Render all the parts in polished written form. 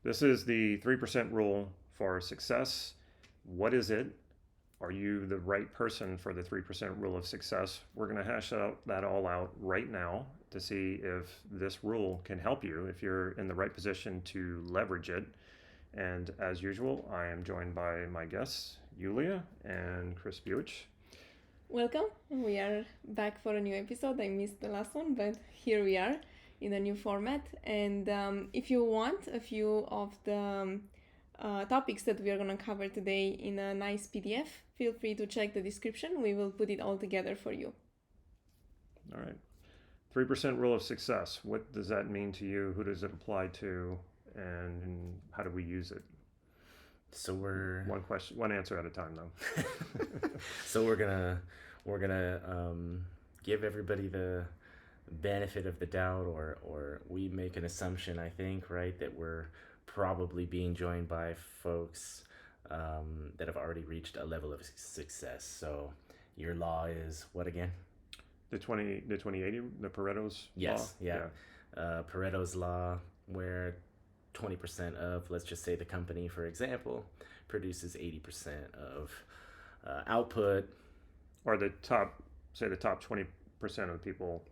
This is the 3% rule for success. What is it? Are you the right person for the 3% rule of success? We're going to hash that all out right now to see if this rule can help you, if you're in the right position to leverage it. And as usual, I am joined by my guests, Iulia and Chris. Welcome. We are back for a new episode. I missed the last one, but here we are in a new format. And if you want a few of the topics that we are going to cover today in a nice PDF, feel free to check the description. We will put it all together for you. All right. 3% rule of success. What does that mean to you? Who does it apply to? And how do we use it? So we're one answer at a time, though. So we're gonna give everybody the benefit of the doubt, or we make an assumption, I think, right, that we're probably being joined by folks that have already reached a level of success. So your law is what again? The 2080, the Pareto's yes, law? Yeah. Pareto's law, where 20% of, let's just say the company, for example, produces 80% of output. Or the top 20% of the people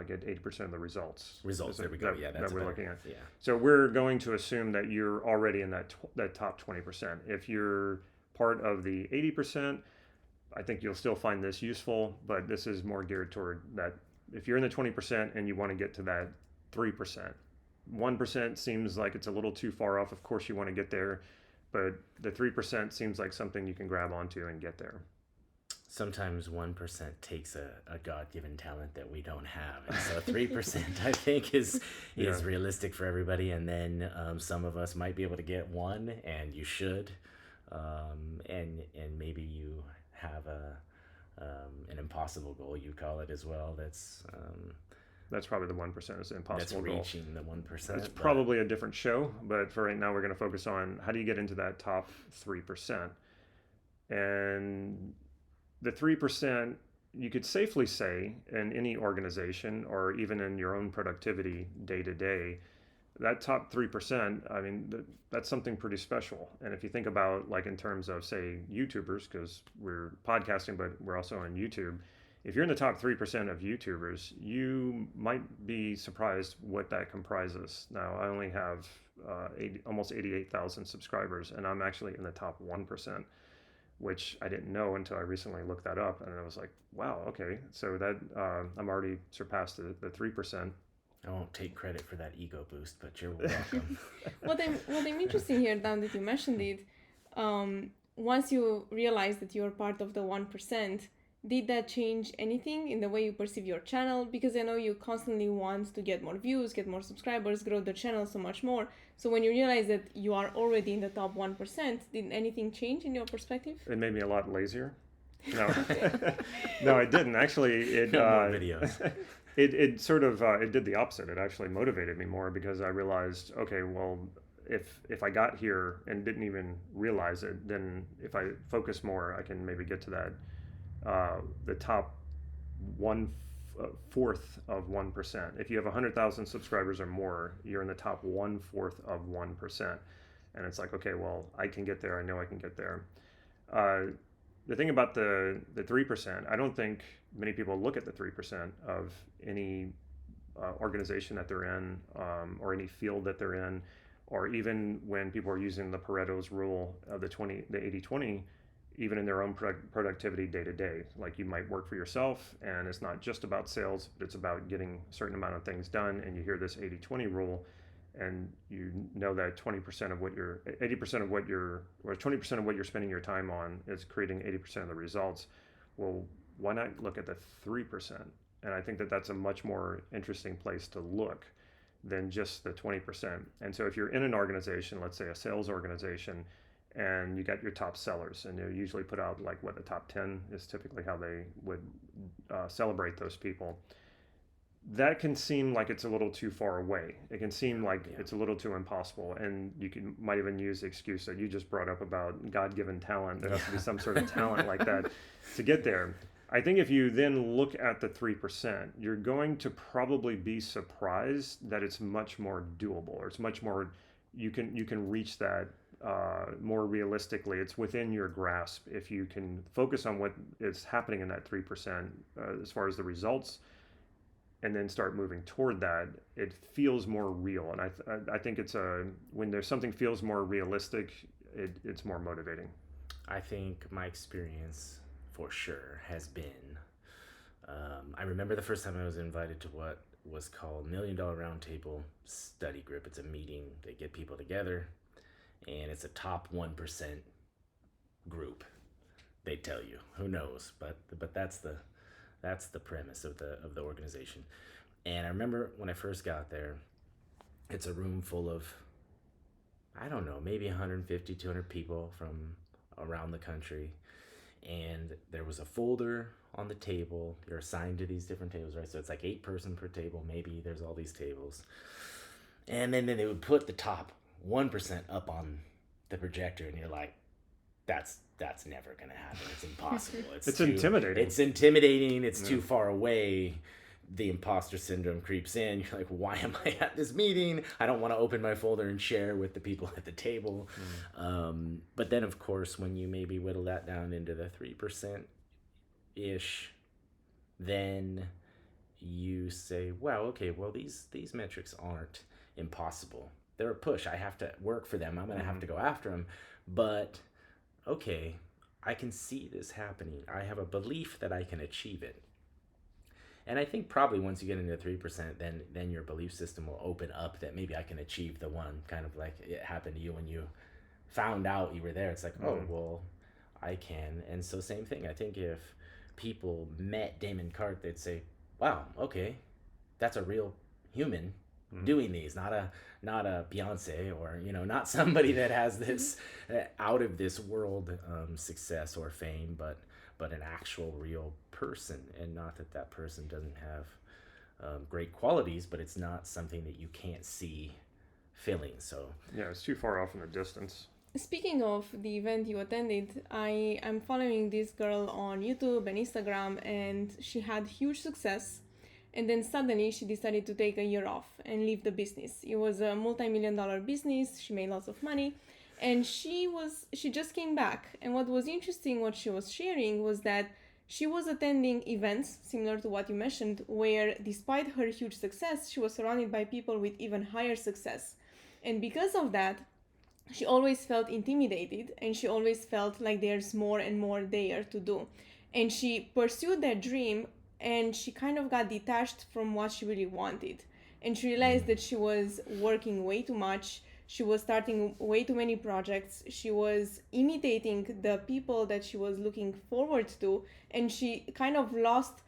get 80% of the results. There we go. Yeah, that's that we're looking at. Yeah. So we're going to assume that you're already in that top 20%. If you're part of the 80%, I think you'll still find this useful, but this is more geared toward that. If you're in the 20% and you want to get to that 3%, 1% seems like it's a little too far off. Of course, you want to get there, but the 3% seems like something you can grab onto and get there. Sometimes 1% takes a God-given talent that we don't have, and so 3% I think is realistic for everybody. And then some of us might be able to get 1, and you should, and maybe you have an impossible goal, you call it as well. That's probably the 1% is the impossible goal. That's reaching the 1%. That's probably a different show, but for right now, we're going to focus on how do you get into that top 3%. And the 3%, you could safely say in any organization or even in your own productivity day to day, that top 3%, I mean, that's something pretty special. And if you think about, like, in terms of, say, YouTubers, because we're podcasting, but we're also on YouTube. If you're in the top 3% of YouTubers, you might be surprised what that comprises. Now, I only have almost 88,000 subscribers, and I'm actually in the top 1%, which I didn't know until I recently looked that up. And I was like, wow, okay. So that I'm already surpassed the 3%. I won't take credit for that ego boost, but you're welcome. What I'm interested here, Dan, that you mentioned it, once you realize that you're part of the 1%, did that change anything in the way you perceive your channel? Because I know you constantly want to get more views, get more subscribers, grow the channel so much more. So when you realize that you are already in the top 1%, did anything change in your perspective? It made me a lot lazier. No, no, it didn't. Actually, it more videos. It sort of it did the opposite. It actually motivated me more because I realized, okay, well, if I got here and didn't even realize it, then if I focus more, I can maybe get to that. The top 1/4 of 1%. If you have 100,000 subscribers or more, you're in the top 1/4 of 1%. And it's like, okay, well, I can get there. I know I can get there. The thing about the 3%, I don't think many people look at the 3% of any organization that they're in, or any field that they're in, or even when people are using the Pareto's rule of the 80-20, even in their own productivity day to day. Like, you might work for yourself, and it's not just about sales, but it's about getting a certain amount of things done. And you hear this 80-20 rule, and you know that 20% of what you're, 80% of what you're, or 20% of what you're spending your time on is creating 80% of the results. Well, why not look at the 3%? And I think that that's a much more interesting place to look than just the 20%. And so if you're in an organization, let's say a sales organization, and you got your top sellers, and they usually put out, like, what, the top 10 is typically how they would celebrate those people. That can seem like it's a little too far away. It can seem like it's a little too impossible, and you might even use the excuse that you just brought up about God-given talent. There has to be some sort of talent like that to get there. I think if you then look at the 3%, you're going to probably be surprised that it's much more doable, or it's much more you can reach that more realistically. It's within your grasp if you can focus on what is happening in that 3% as far as the results, and then start moving toward that. It feels more real, and I think it's when there's something feels more realistic, it's more motivating. I think my experience for sure has been. I remember the first time I was invited to what was called $1 Million Roundtable Study Group. It's a meeting. They get people together, and it's a top 1% group. They tell you, who knows, but that's the premise of the organization. And I remember when I first got there, it's a room full of, I don't know, maybe 150, 200 people from around the country. And there was a folder on the table. You're assigned to these different tables, right? So it's like 8 person per table. Maybe there's all these tables. And then they would put the top 1% up on the projector, and you're like, that's never gonna happen. It's impossible. It's intimidating. It's intimidating. It's too far away. The imposter syndrome creeps in. You're like, why am I at this meeting? I don't want to open my folder and share with the people at the table. But then, of course, when you maybe whittle that down into the 3% ish, then you say, wow, okay, well, these metrics aren't impossible. They're a push. I have to work for them. I'm going to have to go after them. But, okay, I can see this happening. I have a belief that I can achieve it. And I think probably once you get into 3%, then your belief system will open up that maybe I can achieve the one, kind of like it happened to you when you found out you were there. It's like, oh, well, I can. And so same thing. I think if people met Damon Cart, they'd say, wow, okay, that's a real human doing these, not a Beyonce or, not somebody that has this out of this world success or fame, but an actual real person. And not that person doesn't have great qualities, but it's not something that you can't see filling. So yeah, it's too far off in the distance. Speaking of the event you attended, I'm following this girl on YouTube and Instagram, and she had huge success. And then suddenly she decided to take a year off and leave the business. It was a multi-million-dollar business. She made lots of money. And she just came back. And what was interesting, what she was sharing, was that she was attending events similar to what you mentioned, where despite her huge success, she was surrounded by people with even higher success. And because of that, she always felt intimidated, and she always felt like there's more and more there to do. And she pursued that dream, and she kind of got detached from what she really wanted. And she realized that she was working way too much. She was starting way too many projects. She was imitating the people that she was looking forward to, and she kind of lost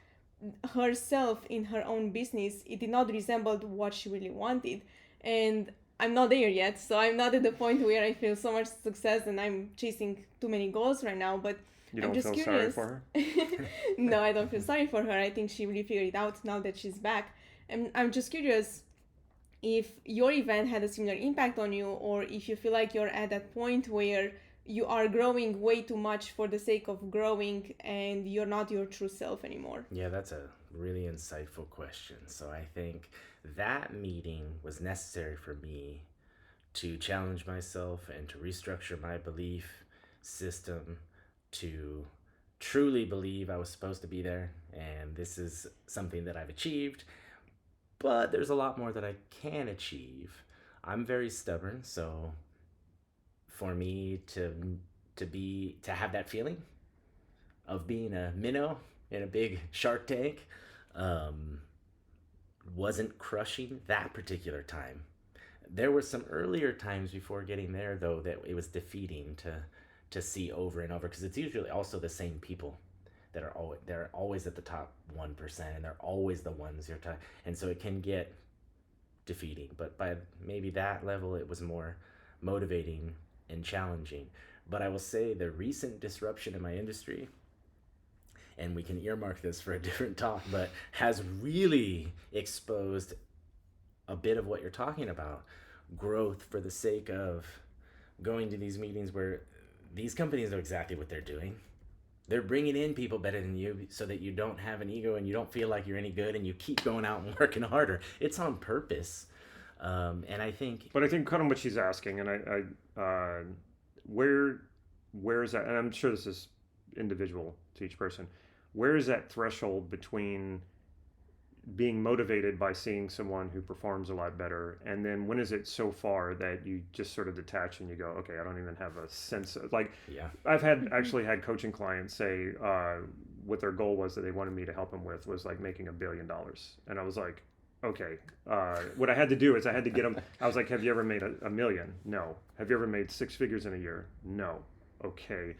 herself in her own business. It did not resemble what she really wanted. And I'm not there yet, so I'm not at the point where I feel so much success and I'm chasing too many goals right now, but you don't I'm just feel curious. sorry for her? No, I don't feel sorry for her. I think she really figured it out now that she's back. And I'm just curious if your event had a similar impact on you, or if you feel like you're at that point where you are growing way too much for the sake of growing and you're not your true self anymore. Yeah, that's a really insightful question. So I think that meeting was necessary for me to challenge myself and to restructure my belief system, to truly believe I was supposed to be there, and this is something that I've achieved, but there's a lot more that I can achieve. I'm very stubborn, so for me to have that feeling of being a minnow in a big shark tank wasn't crushing that particular time. There were some earlier times before getting there, though, that it was defeating to see over and over, because it's usually also the same people that are they're always at the top 1%, and they're always the ones you're talking, and so it can get defeating. But by maybe that level, it was more motivating and challenging. But I will say the recent disruption in my industry, and we can earmark this for a different talk, but has really exposed a bit of what you're talking about. Growth for the sake of going to these meetings where these companies know exactly what they're doing. They're bringing in people better than you so that you don't have an ego and you don't feel like you're any good, and you keep going out and working harder. It's on purpose. And I think, But I think kind of what she's asking, and where is that? And I'm sure this is individual to each person. Where is that threshold between being motivated by seeing someone who performs a lot better, and then when is it so far that you just sort of detach and you go, okay, I don't even have a sense of, like, yeah, I've actually had coaching clients say what their goal was that they wanted me to help them with was like making $1 billion, and I was like, okay, what I had to do is I had to get them. I was like, have you ever made a million? No. Have you ever made 6 figures in a year? No. Okay.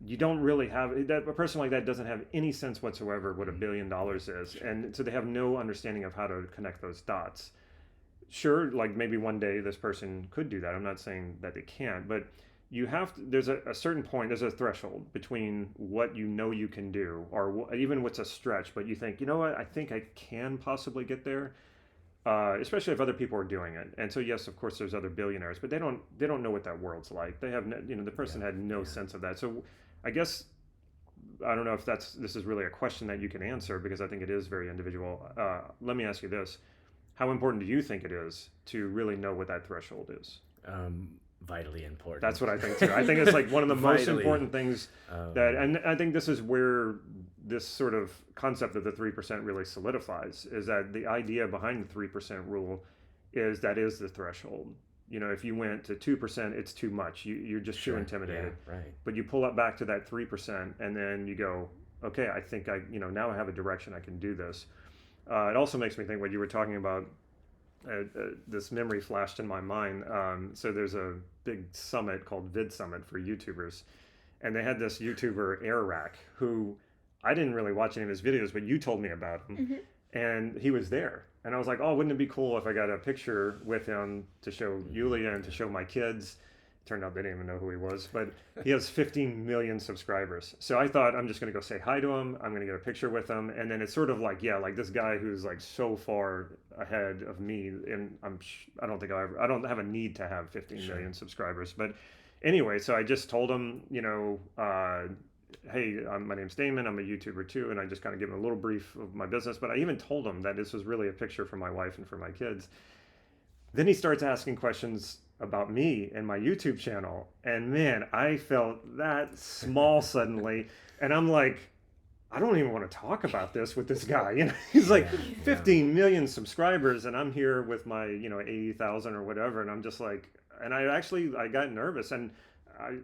You don't really have that. A person like that doesn't have any sense whatsoever what $1 billion is, and so they have no understanding of how to connect those dots. Sure, like maybe one day this person could do that. I'm not saying that they can't, but you have to, there's a certain point, there's a threshold between what you know you can do, or even what's a stretch, but you think, you know what, I think I can possibly get there, especially if other people are doing it. And so yes, of course, there's other billionaires, but they don't know what that world's like. They have the person had no sense of that. So I guess I don't know if this is really a question that you can answer, because I think it is very individual. Let me ask you this: how important do you think it is to really know what that threshold is? Vitally important. That's what I think too. I think it's like one of the most Vitally. important things and I think this is where this sort of concept of the 3% really solidifies, is that the idea behind the 3% rule is that is the threshold. If you went to 2%, it's too much. You're just too intimidated. Yeah, right. But you pull up back to that 3%, and then you go, okay, I think now I have a direction, I can do this. It also makes me think what you were talking about. This memory flashed in my mind. So there's a big summit called Vid Summit for YouTubers, and they had this YouTuber Airrack, who I didn't really watch any of his videos, but you told me about him, and he was there, and I was like, oh, wouldn't it be cool if I got a picture with him to show Iulia and to show my kids? Turned out they didn't even know who he was, but he has 15 million subscribers. So I thought, I'm just going to go say hi to him. I'm going to get a picture with him. And then it's sort of like, like this guy who's like so far ahead of me. And I don't think I don't have a need to have 15 million subscribers. But anyway, so I just told him, hey, my name's Damon. I'm a YouTuber too. And I just kind of gave him a little brief of my business. But I even told him that this was really a picture for my wife and for my kids. Then he starts asking questions about me and my YouTube channel. And man, I felt that small suddenly. And I'm like, I don't even want to talk about this with this guy. He's like 15 million subscribers, and I'm here with my, 80,000 or whatever. And I'm just like, and I got nervous, and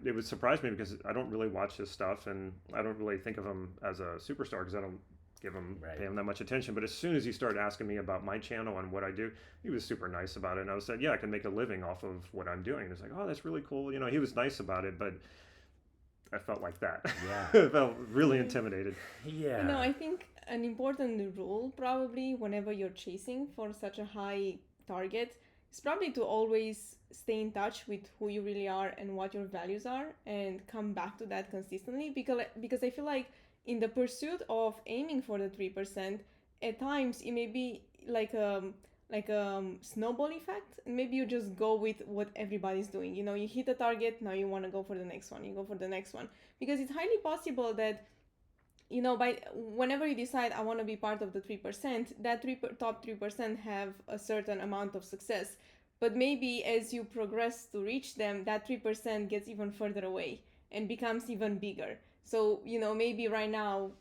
it would surprise me because I don't really watch his stuff, and I don't really think of him as a superstar because I don't pay him that much attention. But as soon as he started asking me about my channel and what I do, he was super nice about it. And I said, I can make a living off of what I'm doing. And it's like, oh, that's really cool. He was nice about it, but I felt like that. Yeah. I felt really intimidated. Yeah. No, I think an important rule probably whenever you're chasing for such a high target is probably to always stay in touch with who you really are and what your values are, and come back to that consistently, because I feel like in the pursuit of aiming for the 3%, at times it may be like a snowball effect. Maybe you just go with what everybody's doing. You hit a target, now you want to go for the next one. You go for the next one, because it's highly possible that by whenever you decide I want to be part of the 3%, that top 3% have a certain amount of success. But maybe as you progress to reach them, that 3% gets even further away and becomes even bigger. So, maybe right now,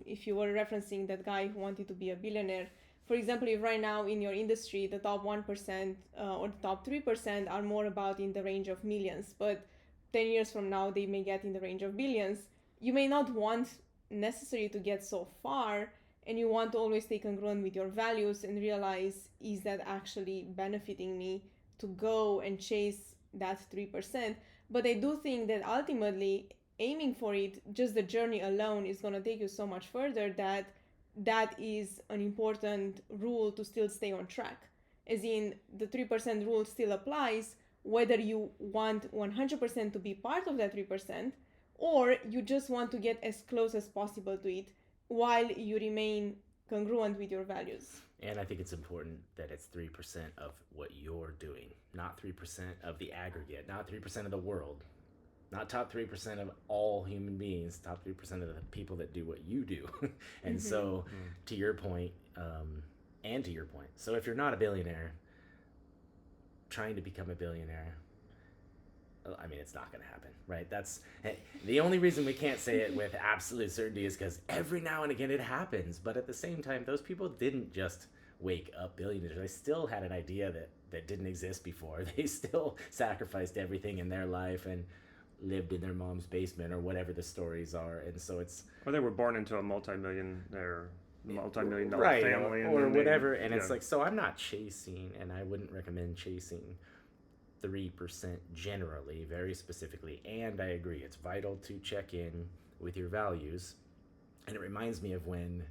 if you were referencing that guy who wanted to be a billionaire, for example, if right now in your industry, the top 1% or the top 3% are more about in the range of millions, but 10 years from now, they may get in the range of billions, you may not want necessarily to get so far, and you want to always stay congruent with your values and realize, is that actually benefiting me to go and chase that 3%? But I do think that ultimately, aiming for it, just the journey alone is going to take you so much further that is an important rule to still stay on track. As in, the 3% rule still applies whether you want 100% to be part of that 3% or you just want to get as close as possible to it while you remain congruent with your values. And I think it's important that it's 3% of what you're doing, not 3% of the aggregate, not 3% of the world. Not top 3% of all human beings, top 3% of the people that do what you do. And so to your point, so if you're not a billionaire, trying to become a billionaire, I mean, it's not going to happen, right? That's the only reason we can't say it with absolute certainty is because every now and again it happens. But at the same time, those people didn't just wake up billionaires. They still had an idea that didn't exist before. They still sacrificed everything in their life and lived in their mom's basement or whatever the stories are. And so it's... Or they were born into a multi-million dollar right, family. Or whatever. And it's like, so I'm not chasing, and I wouldn't recommend chasing 3% generally, very specifically. And I agree, it's vital to check in with your values. And it reminds me of when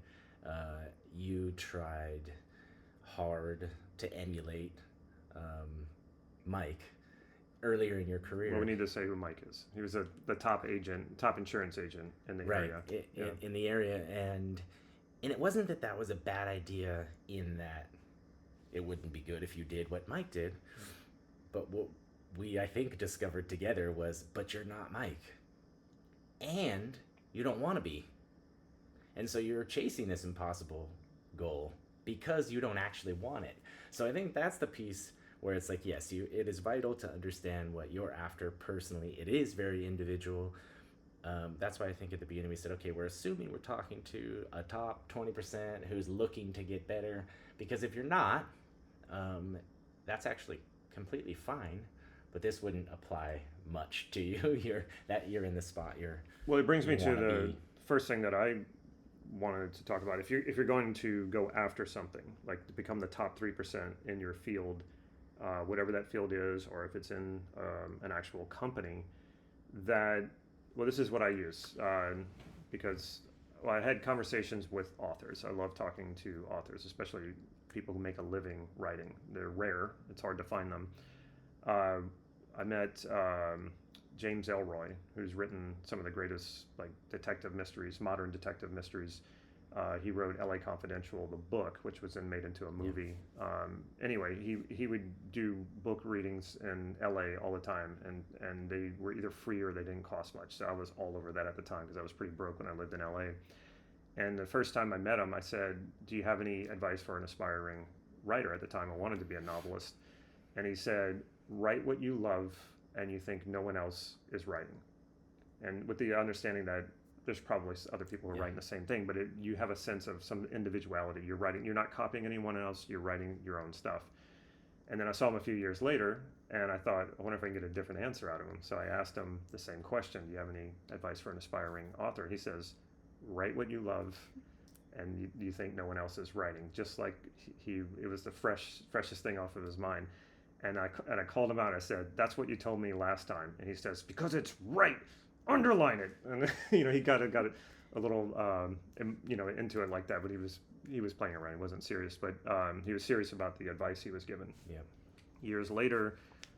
you tried hard to emulate Mike earlier in your career. Well, we need to say who Mike is. He was the top insurance agent in the area. In the area. And it wasn't that was a bad idea in that it wouldn't be good if you did what Mike did. But what we, I think, discovered together was, but you're not Mike. And you don't want to be. And so you're chasing this impossible goal because you don't actually want it. So I think that's the piece where it's like, yes, it is vital to understand what you're after personally. It is very individual. That's why I think at the beginning we said, okay, we're assuming we're talking to a top 20% who's looking to get better. Because if you're not, that's actually completely fine, but this wouldn't apply much to you. You're in the spot well, it brings me to the first thing that I wanted to talk about. If you're going to go after something, like to become the top 3% in your field, whatever that field is, or if it's in an actual company, this is what I use, because I had conversations with authors. I love talking to authors, especially people who make a living writing. They're rare. It's hard to find them. I met James Elroy, who's written some of the greatest detective mysteries, modern detective mysteries. He wrote L.A. Confidential, the book, which was then made into a movie. Anyway, he would do book readings in L.A. all the time, and they were either free or they didn't cost much. So I was all over that at the time because I was pretty broke when I lived in L.A. And the first time I met him, I said, do you have any advice for an aspiring writer? At the time, I wanted to be a novelist. And he said, write what you love and you think no one else is writing. And with the understanding that there's probably other people who are writing the same thing, but you have a sense of some individuality. You're writing, you're not copying anyone else, you're writing your own stuff. And then I saw him a few years later, and I thought, I wonder if I can get a different answer out of him. So I asked him the same question, do you have any advice for an aspiring author? He says, write what you love, and you think no one else is writing. Just like it was the freshest thing off of his mind. And I called him out. I said, that's what you told me last time. And he says, because it's right. Underline it. And he got it a little into it like that. But he was playing around. He wasn't serious. But he was serious about the advice he was given. Yeah. Years later,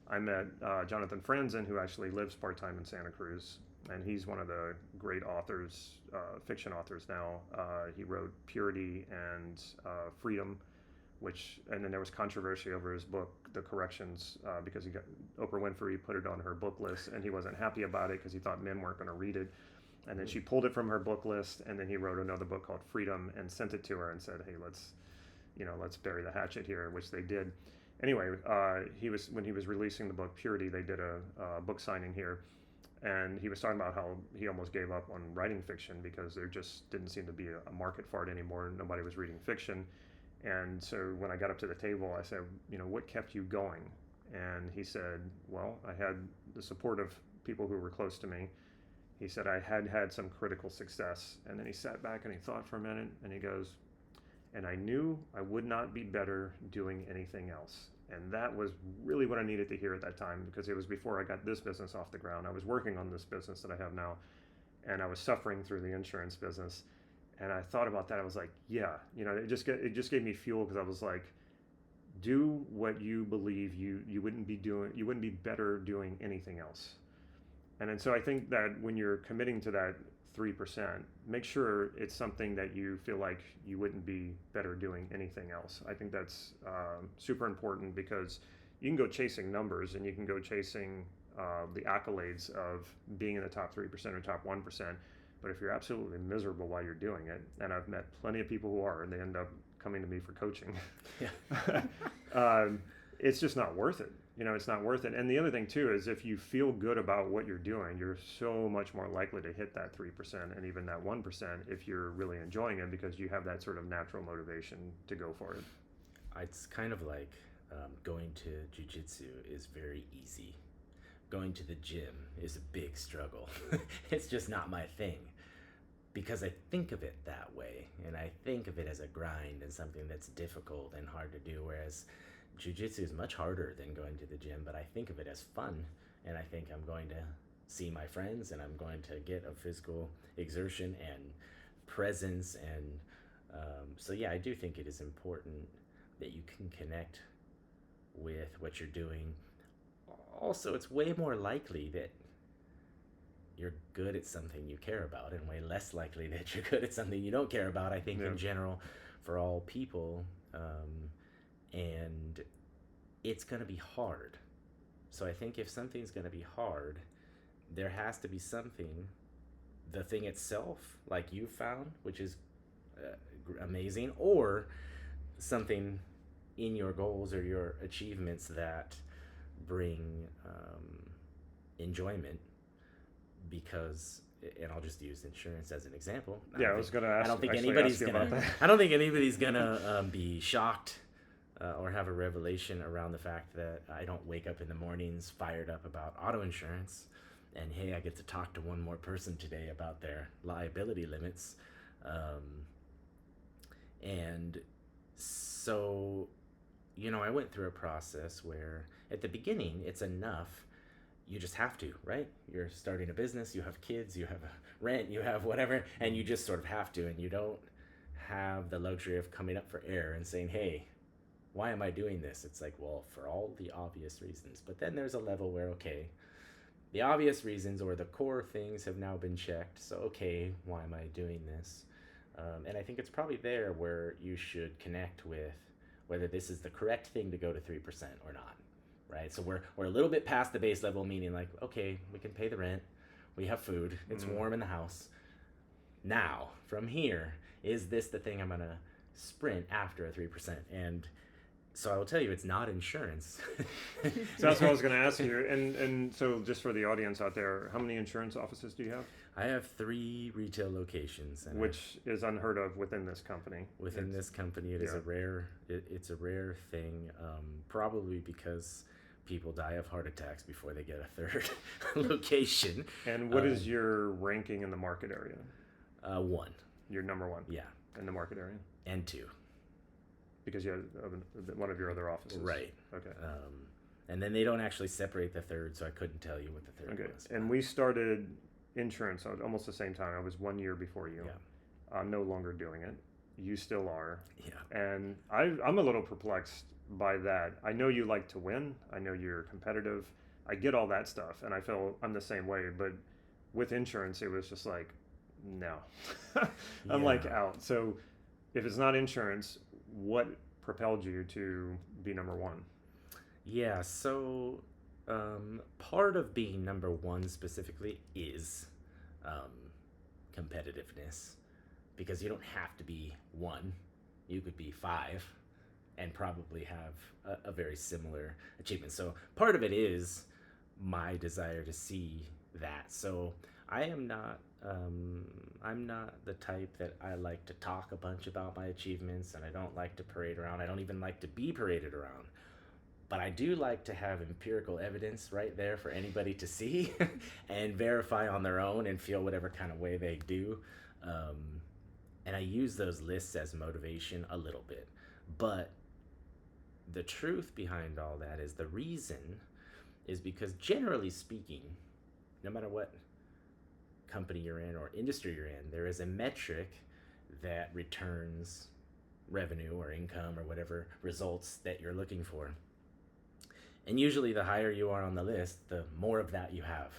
I met Jonathan Franzen, who actually lives part-time in Santa Cruz. And he's one of the great authors, fiction authors now. He wrote Purity and Freedom, and then there was controversy over his book, The Corrections, because Oprah Winfrey put it on her book list, and he wasn't happy about it because he thought men weren't going to read it. And then she pulled it from her book list, and then he wrote another book called Freedom and sent it to her and said, hey, let's bury the hatchet here, which they did. Anyway, when he was releasing the book Purity, they did a book signing here. And he was talking about how he almost gave up on writing fiction because there just didn't seem to be a market for it anymore. Nobody was reading fiction. And so when I got up to the table, I said, what kept you going? And he said, well, I had the support of people who were close to me. He said, I had some critical success. And then he sat back and he thought for a minute and he goes, and I knew I would not be better doing anything else. And that was really what I needed to hear at that time, because it was before I got this business off the ground. I was working on this business that I have now, and I was suffering through the insurance business. And I thought about that. I was like, yeah, it just gave me fuel, because I was like, do what you believe you wouldn't be better doing anything else. And then so I think that when you're committing to that 3%, make sure it's something that you feel like you wouldn't be better doing anything else. I think that's super important, because you can go chasing numbers and you can go chasing the accolades of being in the top 3% or top 1%. But if you're absolutely miserable while you're doing it, and I've met plenty of people who are, and they end up coming to me for coaching, it's just not worth it. it's not worth it. And the other thing too is if you feel good about what you're doing, you're so much more likely to hit that 3% and even that 1% if you're really enjoying it, because you have that sort of natural motivation to go for it. It's kind of like going to jiu-jitsu is very easy. Going to the gym is a big struggle. It's just not my thing, because I think of it that way, and I think of it as a grind and something that's difficult and hard to do, whereas jiu-jitsu is much harder than going to the gym, but I think of it as fun, and I think I'm going to see my friends, and I'm going to get a physical exertion and presence, and so yeah, I do think it is important that you can connect with what you're doing. Also, it's way more likely that you're good at something you care about, and way less likely that you're good at something you don't care about, I think, in general, for all people. And it's going to be hard. So I think if something's going to be hard, there has to be something, the thing itself, like you found, which is amazing, or something in your goals or your achievements that bring enjoyment. Because, and I'll just use insurance as an example. I was going to ask. I don't think anybody's gonna be shocked or have a revelation around the fact that I don't wake up in the mornings fired up about auto insurance, and hey, I get to talk to one more person today about their liability limits, and so, I went through a process where at the beginning it's enough. You just have to, right? You're starting a business, you have kids, you have a rent, you have whatever, and you just sort of have to, and you don't have the luxury of coming up for air and saying, hey, why am I doing this? It's like, well, for all the obvious reasons. But then there's a level where, okay, the obvious reasons or the core things have now been checked, so okay, why am I doing this? And I think it's probably there where you should connect with whether this is the correct thing to go to 3% or not. Right, so we're a little bit past the base level, meaning like, okay, we can pay the rent, we have food, it's warm in the house. Now, from here, is this the thing I'm gonna sprint after a 3%? And so I will tell you, it's not insurance. So that's what I was going to ask you. And so just for the audience out there, how many insurance offices do you have? I have 3 retail locations, and which is unheard of within this company. Within this company, it is it's a rare thing, probably because people die of heart attacks before they get a 3rd location. And what is your ranking in the market area? 1. You're number 1? Yeah. In the market area? And 2. Because you have one of your other offices. Right. Okay. And then they don't actually separate the 3rd, so I couldn't tell you what the 3rd was. And we started insurance almost the same time. I was 1 year before you. Yeah. I'm no longer doing it. You still are. Yeah. And I'm a little perplexed by that. I know you like to win. I know you're competitive. I get all that stuff, and I feel I'm the same way. But with insurance, it was just like, no. I'm like out. So if it's not insurance, what propelled you to be number 1? Yeah, so part of being number 1 specifically is competitiveness, because you don't have to be 1. You could be 5 and probably have a very similar achievement. So part of it is my desire to see that. So I'm not the type that I like to talk a bunch about my achievements, and I don't like to parade around. I don't even like to be paraded around. But I do like to have empirical evidence right there for anybody to see and verify on their own and feel whatever kind of way they do. And I use those lists as motivation a little bit. But the truth behind all that is the reason is because, generally speaking, no matter what company you're in or industry you're in, there is a metric that returns revenue or income or whatever results that you're looking for. And usually the higher you are on the list, the more of that you have.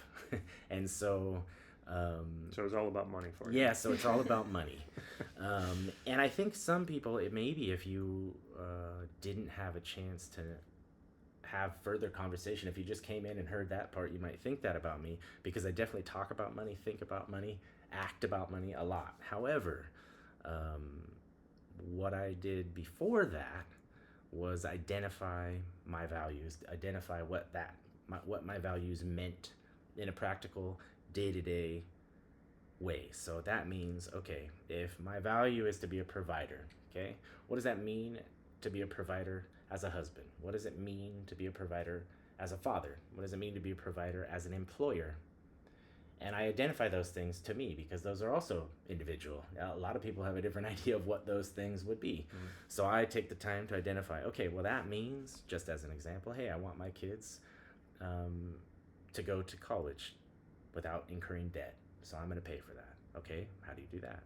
And so so it's all about money for you. Yeah, so it's all about money. And I think some people, it may be if you didn't have a chance to have further conversation, if you just came in and heard that part, you might think that about me, because I definitely talk about money, think about money, act about money a lot. However, what I did before that was identify my values, identify what my values meant in a practical day-to-day way. So that means, okay, if my value is to be a provider, okay, what does that mean to be a provider as a husband? What does it mean to be a provider as a father? What does it mean to be a provider as an employer? And I identify those things to me because those are also individual. A lot of people have a different idea of what those things would be. Mm-hmm. So I take the time to identify, okay, well, that means, just as an example, hey, I want my kids to go to college without incurring debt. So I'm going to pay for that. Okay, how do you do that?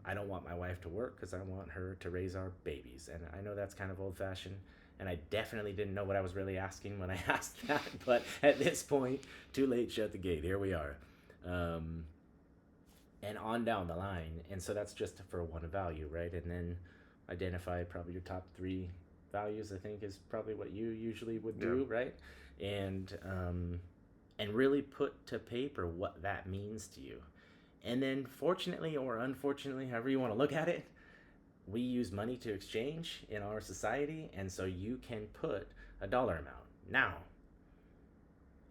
I don't want my wife to work because I want her to raise our babies. And I know that's kind of old-fashioned. And I definitely didn't know what I was really asking when I asked that. But at this point, too late, shut the gate. Here we are. And on down the line. And so that's just for one value, right? And then identify probably your top 3 values, I think, is probably what you usually would do, right? And really put to paper what that means to you. And then fortunately or unfortunately, however you want to look at it, we use money to exchange in our society, and so you can put a dollar amount. Now,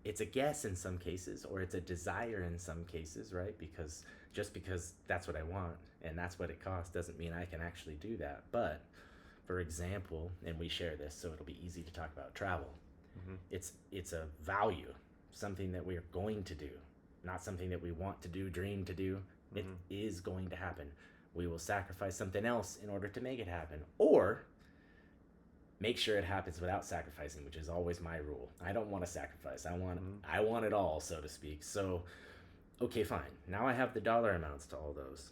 it's a guess in some cases, or it's a desire in some cases, right? Because just because that's what I want and that's what it costs doesn't mean I can actually do that. But, for example, and we share this, so it'll be easy to talk about travel. Mm-hmm. It's a value, something that we're going to do, not something that we want to do, dream to do. Mm-hmm. It is going to happen. We will sacrifice something else in order to make it happen, or make sure it happens without sacrificing, which is always my rule. I don't want to sacrifice. I want it all, so to speak. So, okay, fine. Now I have the dollar amounts to all those.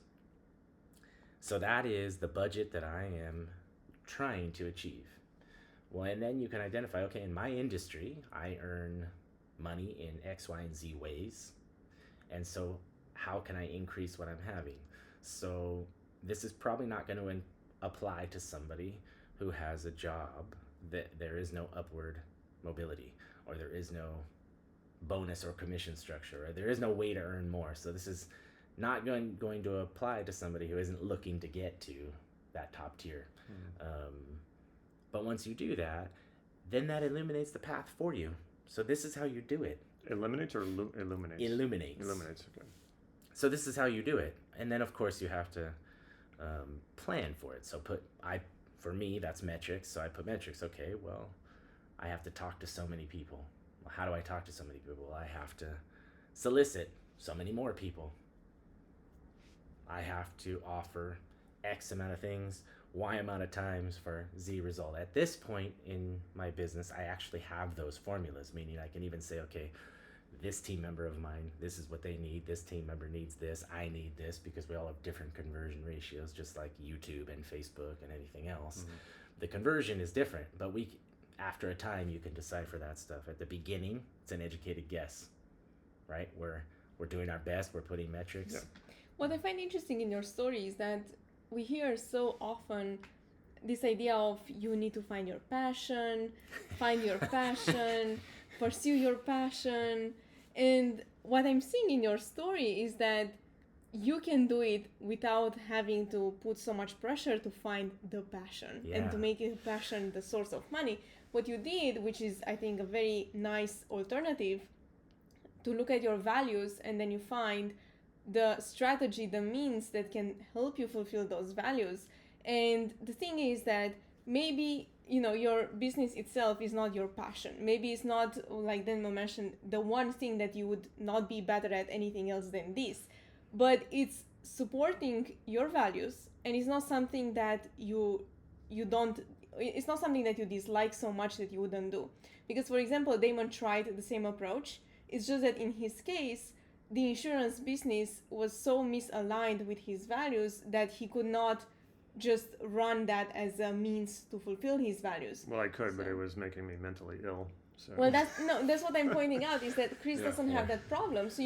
So that is the budget that I am trying to achieve. Well, and then you can identify, okay, in my industry, I earn money in X, Y, and Z ways. And so how can I increase what I'm having? So this is probably not going to apply to somebody who has a job that there is no upward mobility, or there is no bonus or commission structure, or there is no way to earn more. So this is not going to apply to somebody who isn't looking to get to that top tier. But once you do that, then that illuminates the path for you. So this is how you do it. Eliminates or illuminates? Illuminates. Illuminates, okay. So this is how you do it. And then, of course, you have to plan for it. So for me, that's metrics. So I put metrics. Okay, well, I have to talk to so many people. Well, how do I talk to so many people? Well, I have to solicit so many more people. I have to offer X amount of things, Y amount of times for Z result. At this point in my business, I actually have those formulas, meaning I can even say, okay, this team member of mine, this is what they need. This team member needs this. I need this, because we all have different conversion ratios, just like YouTube and Facebook and anything else. Mm-hmm. The conversion is different, but after a time, you can decipher that stuff. At the beginning, it's an educated guess, right? We're doing our best. We're putting metrics. Yeah. What I find interesting in your story is that we hear so often this idea of you need to find your passion, pursue your passion. And what I'm seeing in your story is that you can do it without having to put so much pressure to find the passion and to make it passion the source of money. What you did, which is, I think, a very nice alternative, to look at your values, and then you find the strategy, the means that can help you fulfill those values. And the thing is that maybe, your business itself is not your passion. Maybe it's not, like Denmo mentioned, the one thing that you would not be better at anything else than this. But it's supporting your values, and it's not something that it's not something that you dislike so much that you wouldn't do. Because, for example, Damon tried the same approach. It's just that in his case, the insurance business was so misaligned with his values that he could not just run that as a means to fulfill his values. Well, I could, but it was making me mentally ill. So. Well, that's what I'm pointing out, is that Chris doesn't have that problem. So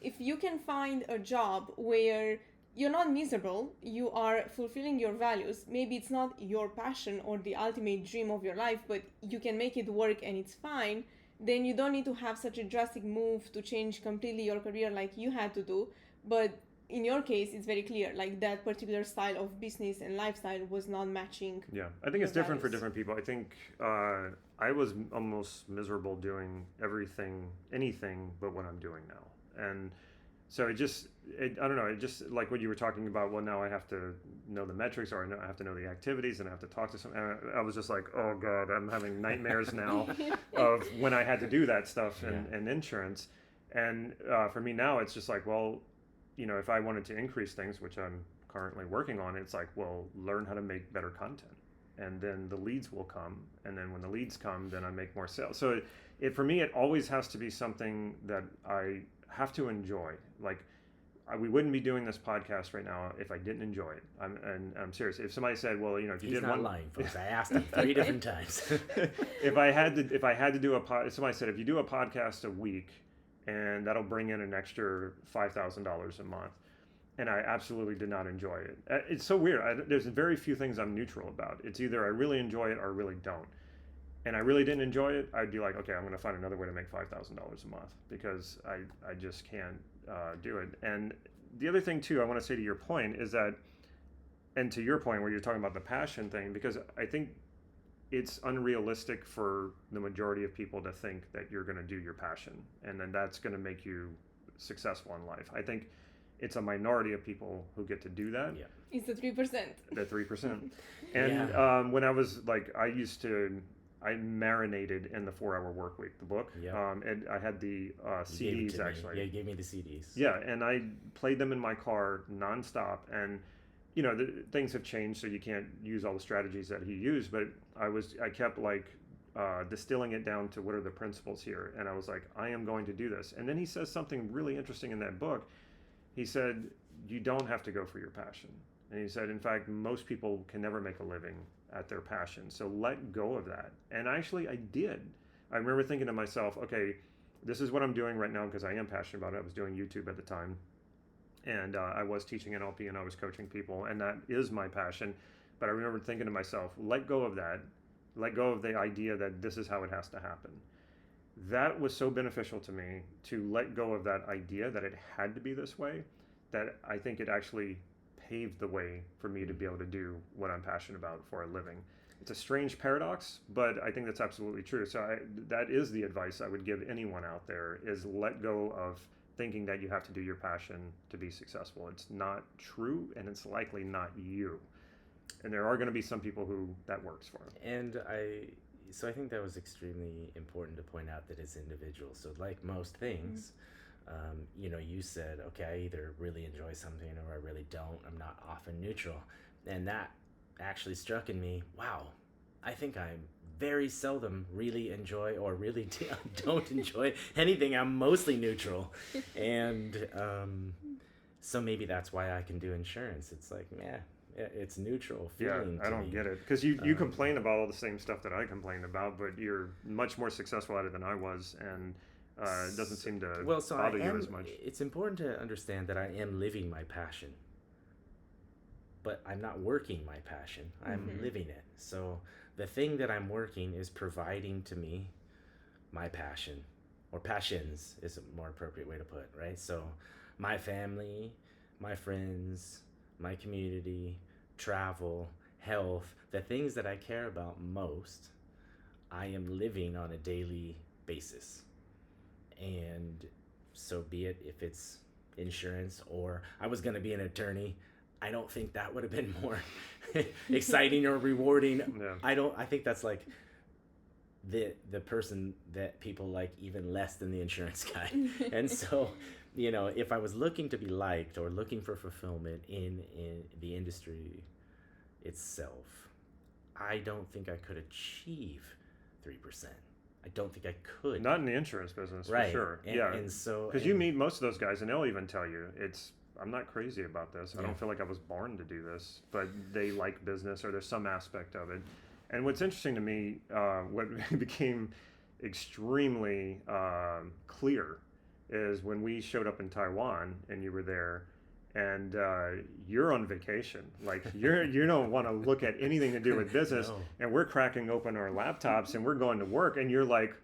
if you can find a job where you're not miserable, you are fulfilling your values. Maybe it's not your passion or the ultimate dream of your life, but you can make it work and it's fine. Then you don't need to have such a drastic move to change completely your career like you had to do. But in your case, it's very clear, like that particular style of business and lifestyle was not matching. Yeah, I think it's different for values. different people. I think I was almost miserable doing anything but what I'm doing now. And so I don't know, it just like what you were talking about, well, now I have to know the metrics, or I have to know the activities, and I have to talk to some, and I was just like, oh God, I'm having nightmares now of when I had to do that stuff and insurance. And for me now, it's just like, well, if I wanted to increase things, which I'm currently working on, it's like, well, learn how to make better content. And then the leads will come. And then when the leads come, then I make more sales. So for me, it always has to be something that I have to enjoy. Like, we wouldn't be doing this podcast right now if I didn't enjoy it. I'm serious. If somebody said, well, if you He's did not one, lying, folks. I asked him 3 different times. if I had to do if somebody said, if you do a podcast a week, and that'll bring in an extra $5,000 a month, and I absolutely did not enjoy it. It's so weird. There's very few things I'm neutral about. It's either I really enjoy it or I really don't. And I really didn't enjoy it, I'd be like, okay, I'm going to find another way to make $5,000 a month, because I just can't do it. And the other thing too, I want to say to your point is that, and to your point where you're talking about the passion thing, because I think it's unrealistic for the majority of people to think that you're going to do your passion and then that's going to make you successful in life. I think it's a minority of people who get to do that. Yeah. It's the 3%. The 3%. And when I was like, I marinated in the 4-Hour Work Week, the book. Yeah. And I had the CDs actually. Yeah, you gave me the CDs. Yeah, and I played them in my car nonstop. And things have changed, so you can't use all the strategies that he used. But I kept like distilling it down to what are the principles here. And I was like, I am going to do this. And then he says something really interesting in that book. He said, you don't have to go for your passion. And he said, in fact, most people can never make a living at their passion. So let go of that. And actually, I did. I remember thinking to myself, okay, this is what I'm doing right now because I am passionate about it. I was doing YouTube at the time. And I was teaching NLP and I was coaching people. And that is my passion. But I remember thinking to myself, let go of that. Let go of the idea that this is how it has to happen. That was so beneficial to me, to let go of that idea that it had to be this way, that I think it actually paved the way for me to be able to do what I'm passionate about for a living. It's a strange paradox, but I think that's absolutely true. So that is the advice I would give anyone out there, is let go of thinking that you have to do your passion to be successful. It's not true, and it's likely not you. And there are going to be some people who that works for. And I think that was extremely important to point out, that as individuals, so like most things, you said, okay, I either really enjoy something or I really don't. I'm not often neutral. And that actually struck in me, wow, I think I very seldom really enjoy or really don't enjoy anything. I'm mostly neutral. And so maybe that's why I can do insurance. It's like, it's neutral feeling. Yeah, I don't get it. Because you complain about all the same stuff that I complained about, but you're much more successful at it than I was. And it doesn't seem to bother you as much. It's important to understand that I am living my passion, but I'm not working my passion. I'm living it. So the thing that I'm working is providing to me my passion, or passions is a more appropriate way to put it, right? So my family, my friends, my community, travel, health, the things that I care about most, I am living on a daily basis. And so be it, if it's insurance or I was going to be an attorney, I don't think that would have been more exciting or rewarding. Yeah. I think that's like the person that people like even less than the insurance guy. And so, if I was looking to be liked or looking for fulfillment in the industry itself, I don't think I could achieve 3%. I don't think I could. Not in the insurance business, right. For sure. And so, because you meet most of those guys, and they'll even tell you, I'm not crazy about this. I don't feel like I was born to do this, but they like business, or there's some aspect of it. And what's interesting to me, what became extremely clear, is when we showed up in Taiwan and you were there, and you're on vacation. Like you don't want to look at anything to do with business. No. And we're cracking open our laptops and we're going to work, and you're like,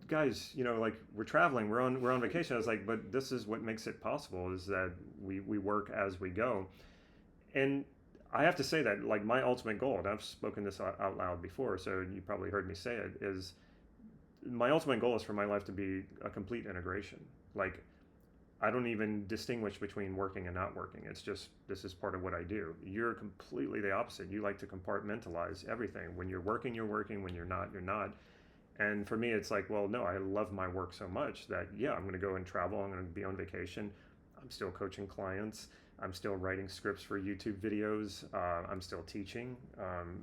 guys, like we're traveling, we're on vacation. I was like, but this is what makes it possible, is that we work as we go. And I have to say that, like, my ultimate goal, and I've spoken this out loud before, so you probably heard me say it, is my ultimate goal is for my life to be a complete integration. Like, I don't even distinguish between working and not working. It's just, this is part of what I do. You're completely the opposite. You like to compartmentalize everything. When you're working, you're working. When you're not, you're not. And for me, it's like, well, no, I love my work so much that, yeah, I'm going to go and travel. I'm going to be on vacation. I'm still coaching clients. I'm still writing scripts for YouTube videos. I'm still teaching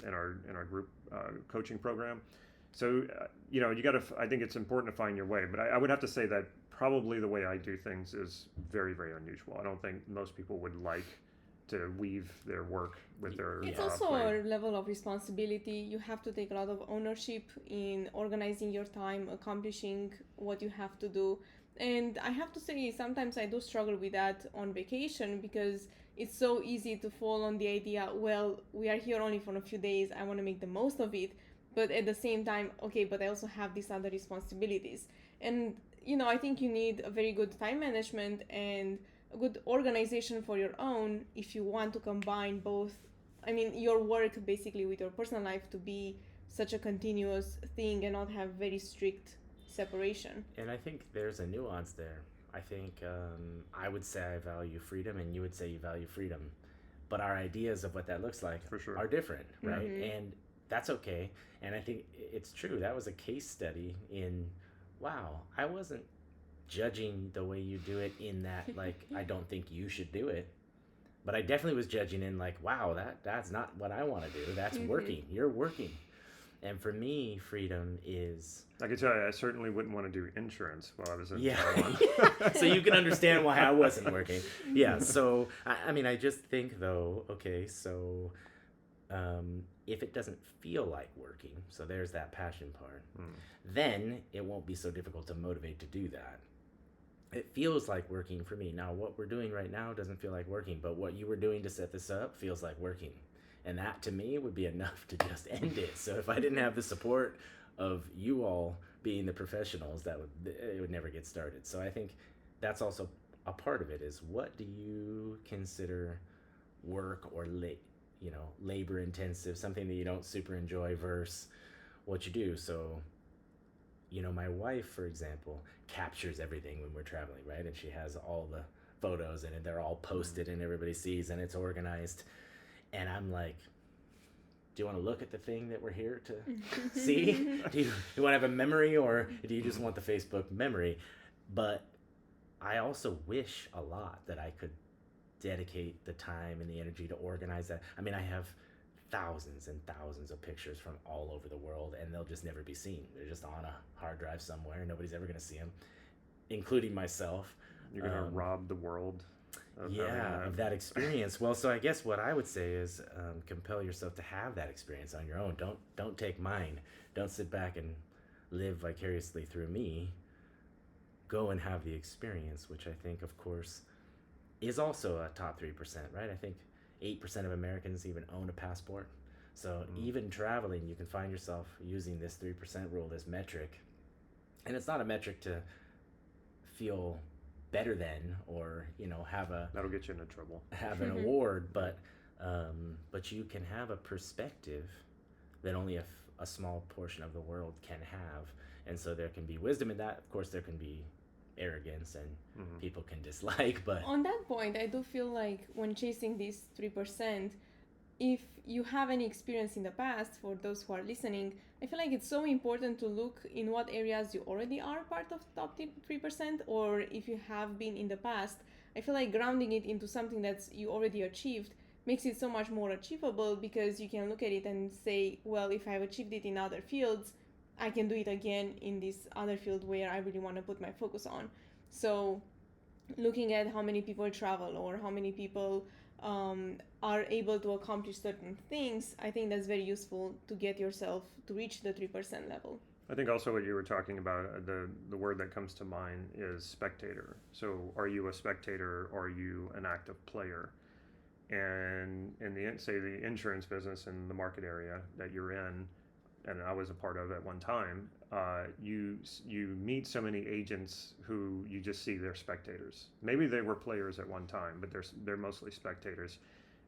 in our group coaching program. So, you got to, I think it's important to find your way. But I would have to say that probably the way I do things is very, very unusual. I don't think most people would like to weave their work with their It's also play. a level of responsibility. You have to take a lot of ownership in organizing your time, accomplishing what you have to do. And I have to say, sometimes I do struggle with that on vacation, because it's so easy to fall on the idea, well, we are here only for a few days, I want to make the most of it. But at the same time, okay, but I also have these other responsibilities. And, I think you need a very good time management and a good organization for your own if you want to combine both. I mean, your work basically with your personal life to be such a continuous thing and not have very strict separation. And I think there's a nuance there. I think I would say I value freedom, and you would say you value freedom. But our ideas of what that looks like For sure. are different, right? Mm-hmm. And that's okay. And I think it's true. That was a case study in, wow, I wasn't judging the way you do it in that, like, I don't think you should do it. But I definitely was judging in, like, wow, that's not what I want to do. That's working. You're working. And for me, freedom is... I can tell you, I certainly wouldn't want to do insurance while I was in Yeah. Taiwan. So you can understand why I wasn't working. Yeah, so, I mean, I just think, though, okay, so if it doesn't feel like working, so there's that passion part, then it won't be so difficult to motivate to do that. It feels like working for me. Now, what we're doing right now doesn't feel like working, but what you were doing to set this up feels like working. And that, to me, would be enough to just end it. So if I didn't have the support of you all being the professionals, it would never get started. So I think that's also a part of it, is what do you consider work or labor intensive, something that you don't super enjoy versus what you do. So, my wife, for example, captures everything when we're traveling, right? And she has all the photos, and they're all posted and everybody sees, and it's organized. And I'm like, do you want to look at the thing that we're here to see? Do you want to have a memory, or do you just want the Facebook memory? But I also wish a lot that I could dedicate the time and the energy to organize that. I mean, I have thousands and thousands of pictures from all over the world, and they'll just never be seen. They're just on a hard drive somewhere. Nobody's ever going to see them, including myself. You're going to rob the world of that experience. Well, so I guess what I would say is compel yourself to have that experience on your own. Don't take mine. Don't sit back and live vicariously through me. Go and have the experience, which I think, of course, is also a top 3%, right? I think 8% of Americans even own a passport. So even traveling, you can find yourself using this 3% rule, this metric. And it's not a metric to feel better than, or that'll get you into trouble. Have an award, but you can have a perspective that only a small portion of the world can have. And so there can be wisdom in that. Of course, there can be arrogance, and people can dislike, but on that point, I do feel like when chasing this 3%, if you have any experience in the past, for those who are listening, I feel like it's so important to look in what areas you already are part of top 3%, or if you have been in the past. I feel like grounding it into something that's you already achieved makes it so much more achievable, because you can look at it and say, well, if I've achieved it in other fields, I can do it again in this other field where I really want to put my focus on. So looking at how many people travel, or how many people are able to accomplish certain things, I think that's very useful to get yourself to reach the 3% level. I think also what you were talking about, the word that comes to mind is spectator. So are you a spectator, or are you an active player? And in the insurance business, in the market area that you're in, and I was a part of at one time, you meet so many agents who you just see they're spectators. Maybe they were players at one time, but they're mostly spectators.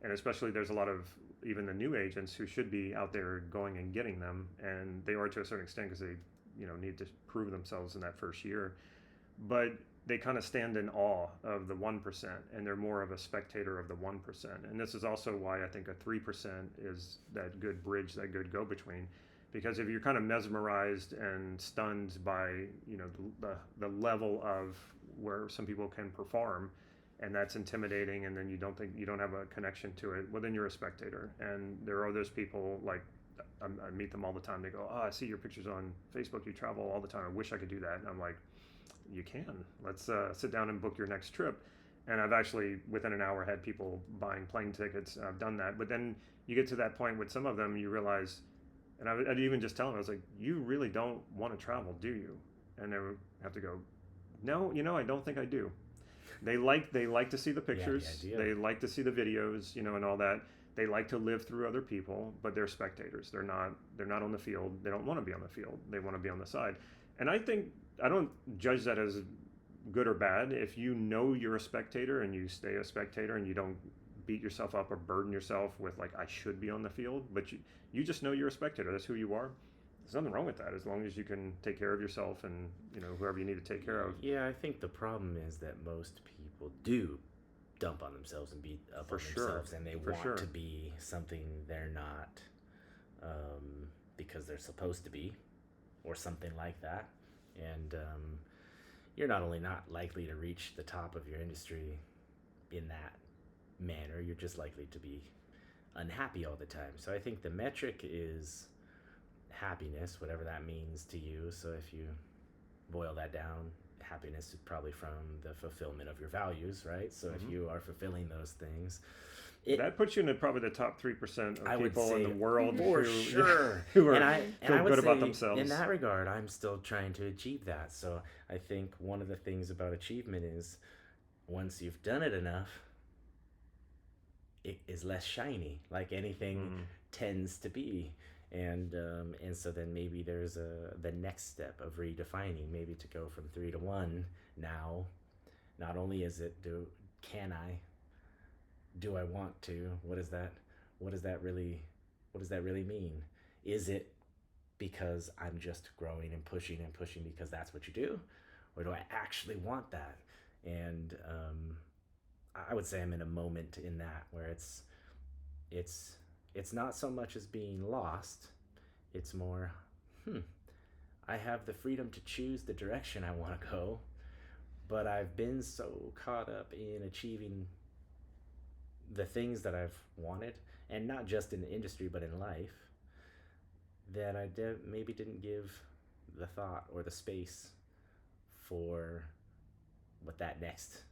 And especially there's a lot of even the new agents who should be out there going and getting them, and they are to a certain extent because they need to prove themselves in that first year. But they kind of stand in awe of the 1%, and they're more of a spectator of the 1%. And this is also why I think a 3% is that good bridge, that good go-between. Because if you're kind of mesmerized and stunned by the level of where some people can perform, and that's intimidating, and then you don't have a connection to it, well, then you're a spectator. And there are those people, like I meet them all the time. They go, "Oh, I see your pictures on Facebook. You travel all the time. I wish I could do that." And I'm like, "You can. Let's sit down and book your next trip." And I've actually, within an hour, had people buying plane tickets. I've done that. But then you get to that point with some of them, you realize, and I'd even just tell them, I was like, "You really don't want to travel, do you?" And they would have to go, "No, I don't think I do." They like to see the pictures. Yeah, they like to see the videos, and all that. They like to live through other people, but they're spectators. They're not on the field. They don't want to be on the field. They want to be on the side. And I think I don't judge that as good or bad. If you know you're a spectator and you stay a spectator and you don't beat yourself up or burden yourself with like, I should be on the field, but you just know you're a spectator. That's who you are. There's nothing wrong with that as long as you can take care of yourself and whoever you need to take care of. Yeah, I think the problem is that most people do dump on themselves and beat up on themselves, and they want to be something they're not, because they're supposed to be, or something like that. And you're not only not likely to reach the top of your industry in that manner, you're just likely to be unhappy all the time. So I think the metric is happiness, whatever that means to you. So if you boil that down, happiness is probably from the fulfillment of your values, right? So if you are fulfilling those things, that puts you in probably the top 3% of people in the world for who, sure. who are and I feel would good say about themselves. In that regard, I'm still trying to achieve that. So I think one of the things about achievement is once you've done it enough, it is less shiny, like anything tends to be. And so then maybe there's the next step of redefining, maybe to go from 3 to 1. Now, not only is it do I want to? What does that really mean? Is it because I'm just growing and pushing because that's what you do, or do I actually want that? And I would say I'm in a moment in that where it's not so much as being lost. It's more, I have the freedom to choose the direction I want to go, but I've been so caught up in achieving the things that I've wanted, and not just in the industry, but in life, that I maybe didn't give the thought or the space for what that next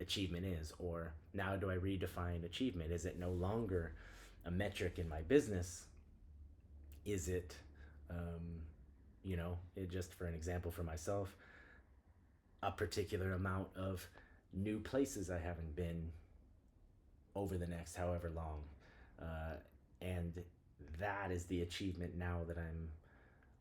achievement is. Or now do I redefine achievement? Is it no longer a metric in my business? Is it, it just, for an example for myself, a particular amount of new places I haven't been over the next however long, and that is the achievement now that I'm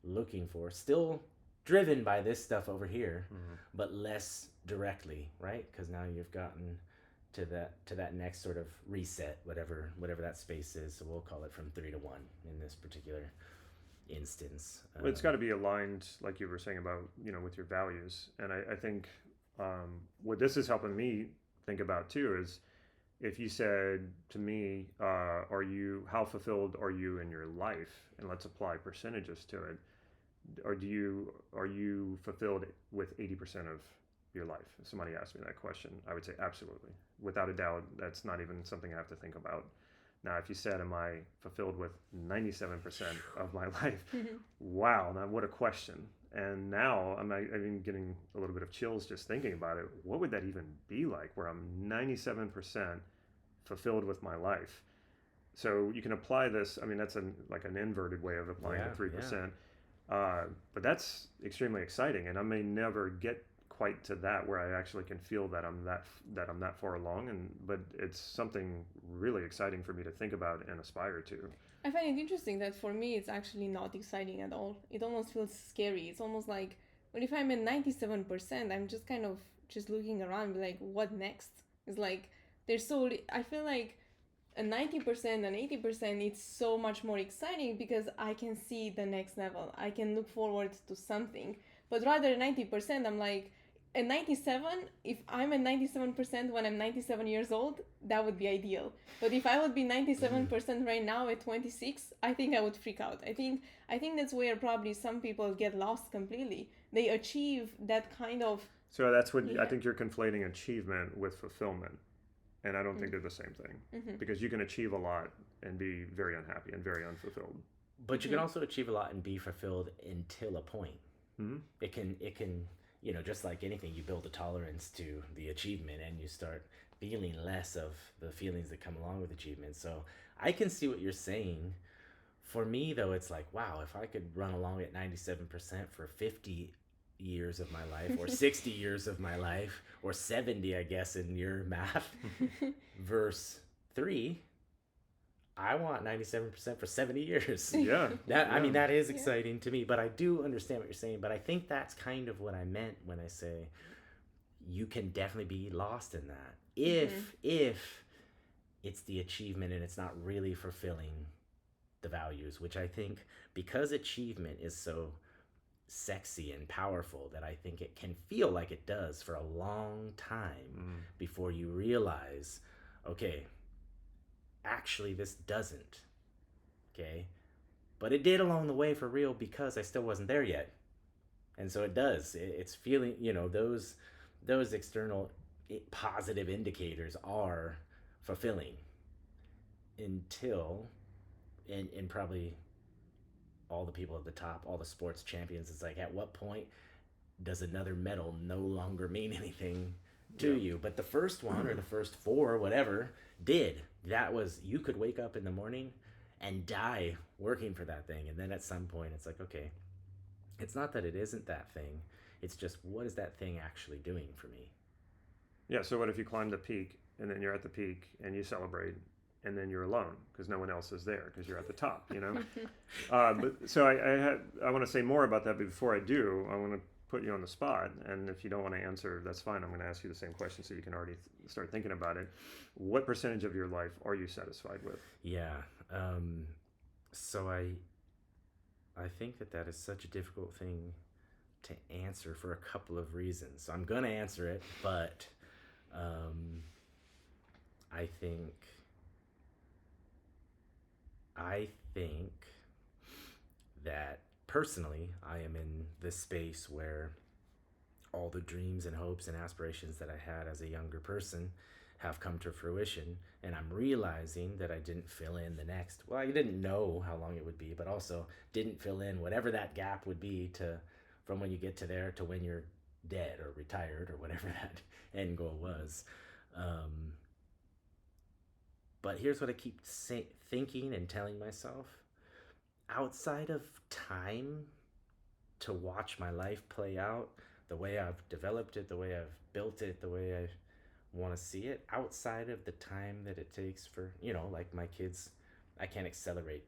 looking for, still driven by this stuff over here, but less directly, right? Because now you've gotten to that next sort of reset, whatever that space is. So we'll call it from 3 to 1 in this particular instance. Well, it's got to be aligned, like you were saying about with your values. And I think what this is helping me think about too is, if you said to me, how fulfilled are you in your life? And let's apply percentages to it. Or are you fulfilled with 80% of your life? If somebody asked me that question, I would say absolutely. Without a doubt, that's not even something I have to think about. Now, if you said, am I fulfilled with 97% of my life? Wow, now what a question. And now I'm even getting a little bit of chills just thinking about it. What would that even be like, where I'm 97% fulfilled with my life? So you can apply this. I mean, that's like an inverted way of applying the 3%. But that's extremely exciting, and I may never get quite to that where I actually can feel that I'm that far along, but it's something really exciting for me to think about and aspire to. I find it interesting that for me it's actually not exciting at all. It almost feels scary. It's almost like, well, if I'm at 97%, I'm just kind of just looking around, like, what next? It's like I feel like a 90% and 80%, it's so much more exciting because I can see the next level. I can look forward to something. But rather 90%, I'm like, at 97, if I'm at 97% when I'm 97 years old, that would be ideal. But if I would be 97% right now at 26, I think I would freak out. I think that's where probably some people get lost completely. They achieve that kind of... So that's what I think you're conflating achievement with fulfillment. And I don't think they're the same thing, because you can achieve a lot and be very unhappy and very unfulfilled. But you can also achieve a lot and be fulfilled until a point. It can, just like anything, you build a tolerance to the achievement and you start feeling less of the feelings that come along with achievement. So I can see what you're saying. For me, though, it's like, wow, if I could run along at 97% for 50 years of my life, or 60 years of my life, or 70, I guess, in your math, verse 3, I want 97% for 70 years. Yeah. I mean, that is exciting to me, but I do understand what you're saying. But I think that's kind of what I meant when I say you can definitely be lost in that. If it's the achievement and it's not really fulfilling the values, which I think, because achievement is so sexy and powerful, that I think it can feel like it does for a long time before you realize, okay, actually this doesn't. Okay, but it did along the way for real, because I still wasn't there yet. And so it does, it's feeling, those external positive indicators are fulfilling until, and probably all the people at the top, all the sports champions, it's like, at what point does another medal no longer mean anything to you? But the first one, or the first 4, whatever, did. That was, you could wake up in the morning and die working for that thing. And then at some point it's like, okay, it's not that it isn't that thing, it's just, what is that thing actually doing for me? Yeah, so what if you climb the peak and then you're at the peak and you celebrate, and then you're alone because no one else is there because you're at the top, But so I want to say more about that, but before I do, I want to put you on the spot, and if you don't want to answer, that's fine. I'm going to ask you the same question so you can already start thinking about it. What percentage of your life are you satisfied with? Yeah, so I think that is such a difficult thing to answer for a couple of reasons. So I'm going to answer it, but I think that personally, I am in this space where all the dreams and hopes and aspirations that I had as a younger person have come to fruition, and I'm realizing that I didn't fill in the next, well, I didn't know how long it would be, but also didn't fill in whatever that gap would be from when you get to there to when you're dead or retired or whatever that end goal was. But here's what I keep thinking and telling myself. Outside of time to watch my life play out, the way I've developed it, the way I've built it, the way I want to see it, outside of the time that it takes for, like my kids, I can't accelerate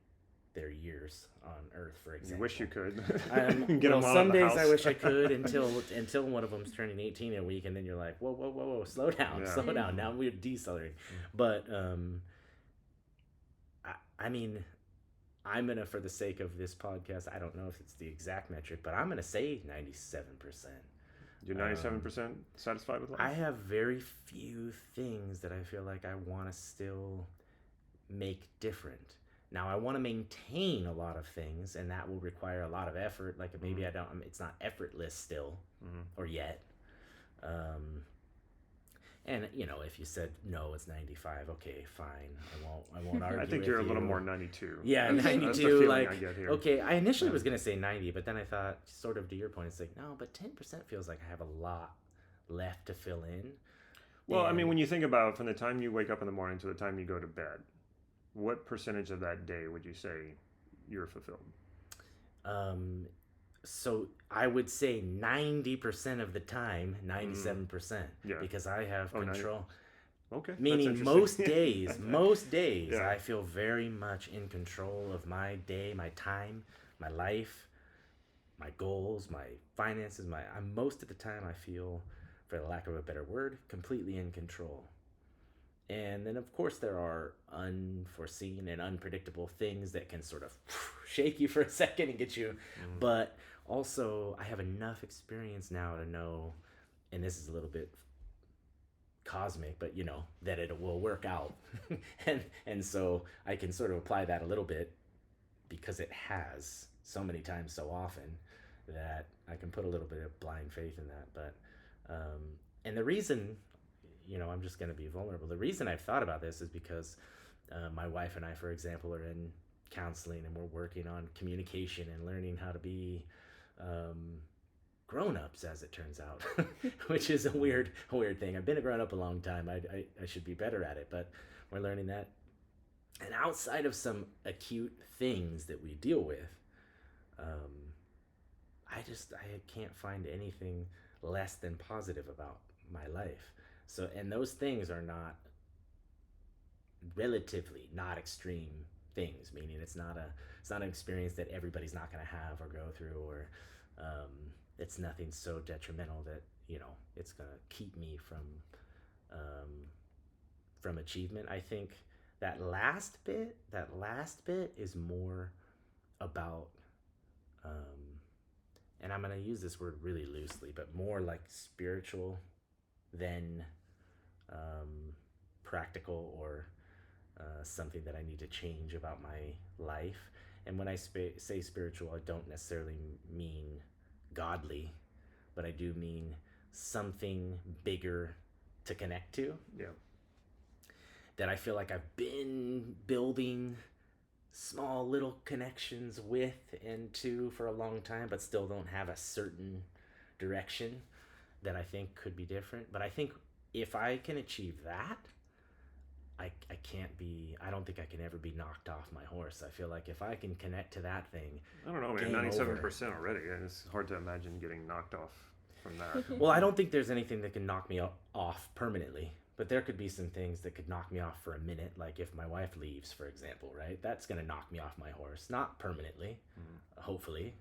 their years on Earth, for example. You wish you could. Get them some days I wish I could until one of them's turning 18 in a week, and then you're like, whoa, slow down. Now we're decelerating. But I mean, I'm gonna, for the sake of this podcast, I don't know if it's the exact metric, but I'm gonna say 97%. You're 97% satisfied with life? I have very few things that I feel like I want to still make different. Now, I want to maintain a lot of things, and that will require a lot of effort. Like maybe it's not effortless still, or yet. And if you said no, it's 95. Okay, fine. I won't argue. I think you're a little more 92. Yeah, that's 92. That's the feeling like I get here. Okay, I initially was gonna say 90, but then I thought, sort of to your point, it's like no, but 10% feels like I have a lot left to fill in. Well, I mean, when you think about from the time you wake up in the morning to the time you go to bed, what percentage of that day would you say you're fulfilled? So I would say 90% of the time, 97%, Yeah. because I have 90. control. Okay. That's Meaning interesting. most days, Yeah. I feel very much in control of my day, my time, my life, my goals, my finances. I'm most of the time I feel, for the lack of a better word, completely in control. And then, of course, there are unforeseen and unpredictable things that can sort of shake you for a second and get you. But also, I have enough experience now to know, and this is a little bit cosmic, but that it will work out. and so I can sort of apply that a little bit because it has so many times so often that I can put a little bit of blind faith in that. But and the reason, I'm just going to be vulnerable. The reason I've thought about this is because my wife and I, for example, are in counseling, and we're working on communication and learning how to be grown-ups, as it turns out, which is a weird thing. I've been a grown-up a long time. I should be better at it, but we're learning that. And outside of some acute things that we deal with, I can't find anything less than positive about my life. So, and those things are not relatively not extreme things, meaning it's not an experience that everybody's not going to have or go through, or it's nothing so detrimental that it's going to keep me from achievement. I think that last bit is more about and I'm going to use this word really loosely, but more like spiritual than practical, or something that I need to change about my life. And when I say spiritual, I don't necessarily mean godly, but I do mean something bigger to connect to. Yeah. That I feel like I've been building small little connections with and to for a long time, but still don't have a certain direction that I think could be different. But I think if I can achieve that, I don't think I can ever be knocked off my horse. I feel like if I can connect to that thing, I don't know, man. 97% already. And it's hard to imagine getting knocked off from that. Well, I don't think there's anything that can knock me off permanently, but there could be some things that could knock me off for a minute. Like if my wife leaves, for example, right? That's going to knock me off my horse. Not permanently, hopefully.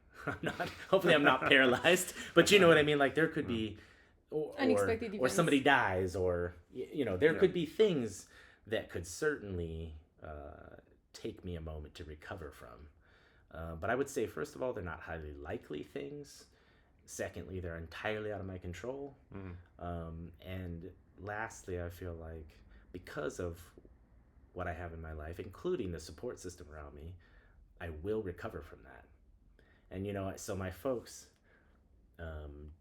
Hopefully I'm not paralyzed, but you know what I mean? Like there could be, unexpected or somebody dies, or, there could be things that could certainly take me a moment to recover from. But I would say, first of all, they're not highly likely things. Secondly, they're entirely out of my control. And lastly, I feel like because of what I have in my life, including the support system around me, I will recover from that. And, so my folks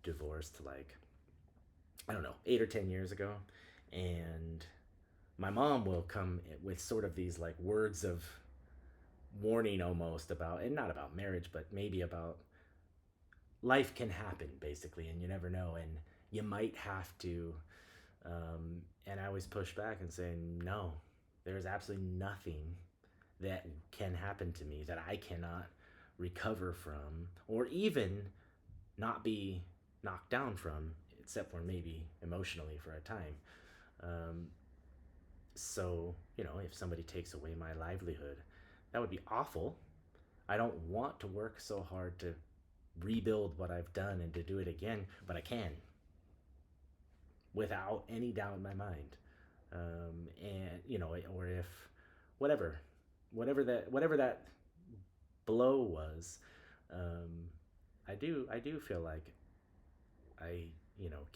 divorced like, I don't know, 8 or 10 years ago. And my mom will come with sort of these like words of warning almost about, and not about marriage, but maybe about life can happen basically, and you never know, and you might have to, and I always push back and say, no, there's absolutely nothing that can happen to me that I cannot recover from, or even not be knocked down from, except for maybe emotionally for a time. So, if somebody takes away my livelihood, that would be awful. I don't want to work so hard to rebuild what I've done and to do it again, but I can, without any doubt in my mind. And or if whatever that blow was, I do feel like I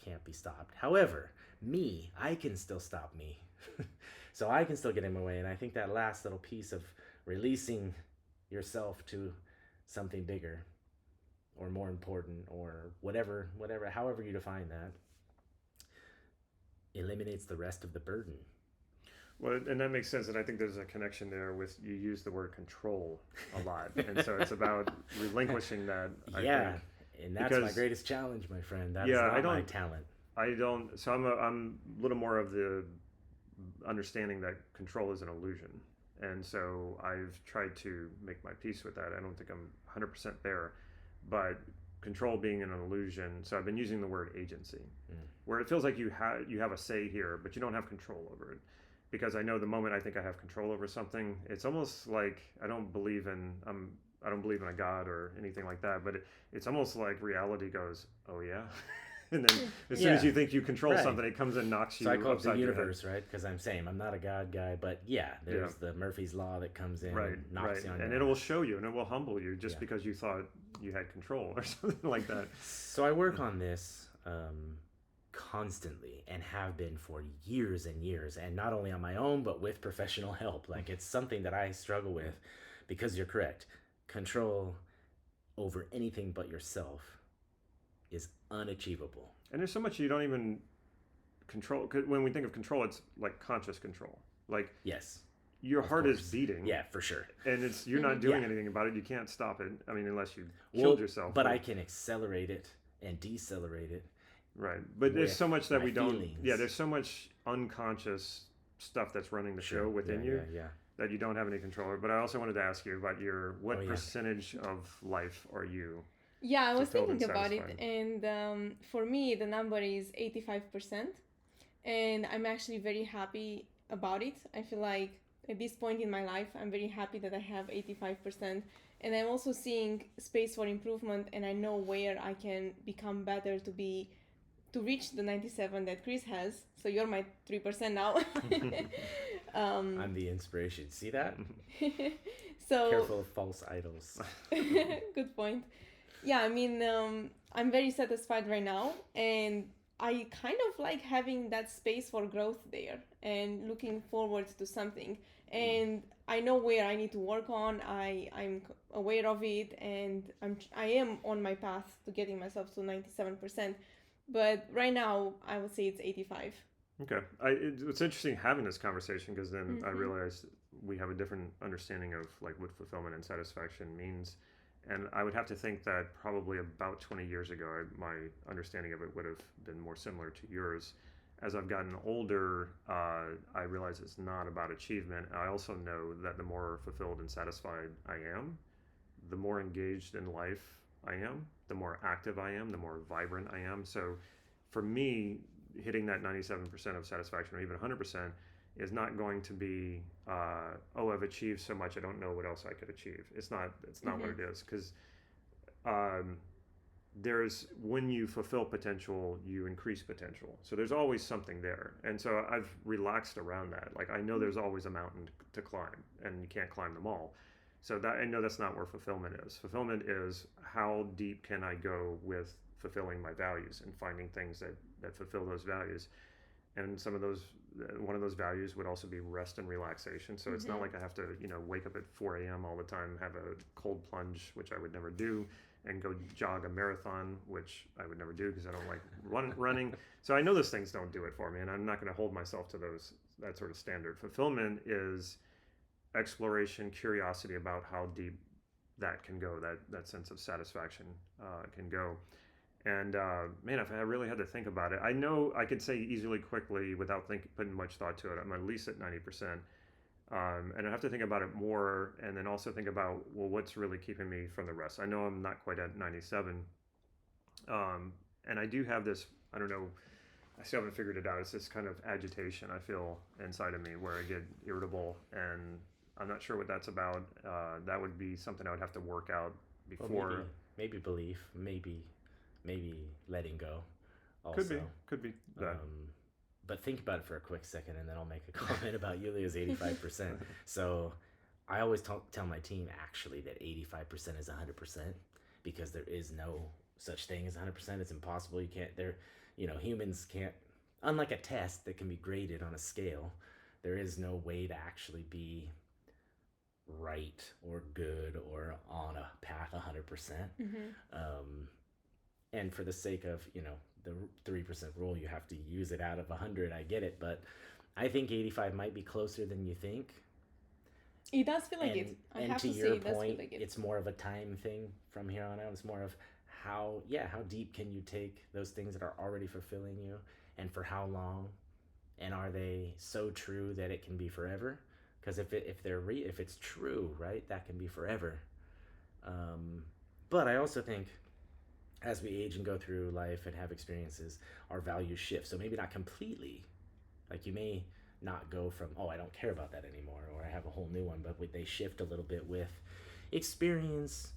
can't be stopped. However, I can still stop me. So I can still get in my way, and I think that last little piece of releasing yourself to something bigger or more important, or whatever, however you define that, eliminates the rest of the burden. Well, and that makes sense, and I think there's a connection there with, you use the word control a lot, and so it's about relinquishing that. Yeah, and that's my greatest challenge, my friend. That is not my talent. So I'm a little more of the understanding that control is an illusion, and so I've tried to make my peace with that. I don't think I'm 100% there, but control being an illusion. So I've been using the word agency, where it feels like you have a say here, but you don't have control over it. Because I know the moment I think I have control over something, it's almost like I don't believe in a God or anything like that, but it's almost like reality goes, oh yeah. And then as soon as you think you control something, it comes and knocks you so I call it upside the your universe, head. right? Because I'm saying I'm not a God guy, but there's the Murphy's Law that comes in and knocks you on your And it will show you and it will humble you just because you thought you had control or something like that. So I work on this constantly and have been for years and years, and not only on my own but with professional help. Like, it's something that I struggle with, because you're correct. Control over anything but yourself is unachievable. And there's so much you don't even control. 'Cause when we think of control, it's like conscious control. Like, yes, your heart is beating. Yeah, for sure. And you're not doing anything about it. You can't stop it. I mean, unless you killed yourself. But I can accelerate it and decelerate it. Right. But there's so much that we don't. Feelings. Yeah, there's so much unconscious stuff that's running the show within you that you don't have any control over. But I also wanted to ask you about what percentage of life are you? Yeah, I was thinking about it, and for me, the number is 85%, and I'm actually very happy about it. I feel like at this point in my life, I'm very happy that I have 85%, and I'm also seeing space for improvement, and I know where I can become better to reach the 97 that Chris has. So you're my 3% now. I'm the inspiration. See that? So careful of false idols. Good point. Yeah, I mean, I'm very satisfied right now, and I kind of like having that space for growth there and looking forward to something. And I know where I need to work on. I'm aware of it, and I am on my path to getting myself to 97%. But right now, I would say it's 85. Okay. It's interesting having this conversation, because then I realized we have a different understanding of like what fulfillment and satisfaction means. And I would have to think that probably about 20 years ago, my understanding of it would have been more similar to yours. As I've gotten older, I realize it's not about achievement. I also know that the more fulfilled and satisfied I am, the more engaged in life I am, the more active I am, the more vibrant I am. So for me, hitting that 97% of satisfaction, or even 100%, is not going to be, I've achieved so much, I don't know what else I could achieve. It's not what it is, because when you fulfill potential, you increase potential. So there's always something there. And so I've relaxed around that. Like, I know there's always a mountain to climb, and you can't climb them all. So that, I know that's not where fulfillment is. Fulfillment is, how deep can I go with fulfilling my values and finding things that fulfill those values. And one of those values would also be rest and relaxation. So it's not like I have to, wake up at 4 a.m. all the time, have a cold plunge, which I would never do, and go jog a marathon, which I would never do because I don't like running. So I know those things don't do it for me, and I'm not going to hold myself to that sort of standard. Fulfillment is exploration, curiosity about how deep that can go, that sense of satisfaction can go. And man, if I really had to think about it, I know I could say easily, quickly, without putting much thought to it, I'm at least at 90%. And I have to think about it more, and then also think about, well, what's really keeping me from the rest? I know I'm not quite at 97. And I do have this, I don't know, I still haven't figured it out. It's this kind of agitation I feel inside of me where I get irritable, and I'm not sure what that's about. That would be something I would have to work out before. Well, maybe belief, maybe letting go. Also. Could be that. But think about it for a quick second, and then I'll make a comment about Iulia's 85%. So I always tell my team, actually, that 85% is 100%, because there is no such thing as 100%. It's impossible. You can't. Humans can't. Unlike a test that can be graded on a scale, there is no way to actually be right or good or on a path 100%. And for the sake of, the 3% rule, you have to use it out of 100. I get it, but I think 85 might be closer than you think. It does feel like it. I have to say, it does feel like it. It's more of a time thing from here on out. It's more of how deep can you take those things that are already fulfilling you, and for how long, and are they so true that it can be forever? Because if it's true, right, that can be forever. But I also think as we age and go through life and have experiences, our values shift. So maybe not completely. Like you may not go from, oh, I don't care about that anymore, or I have a whole new one, but they shift a little bit with experience,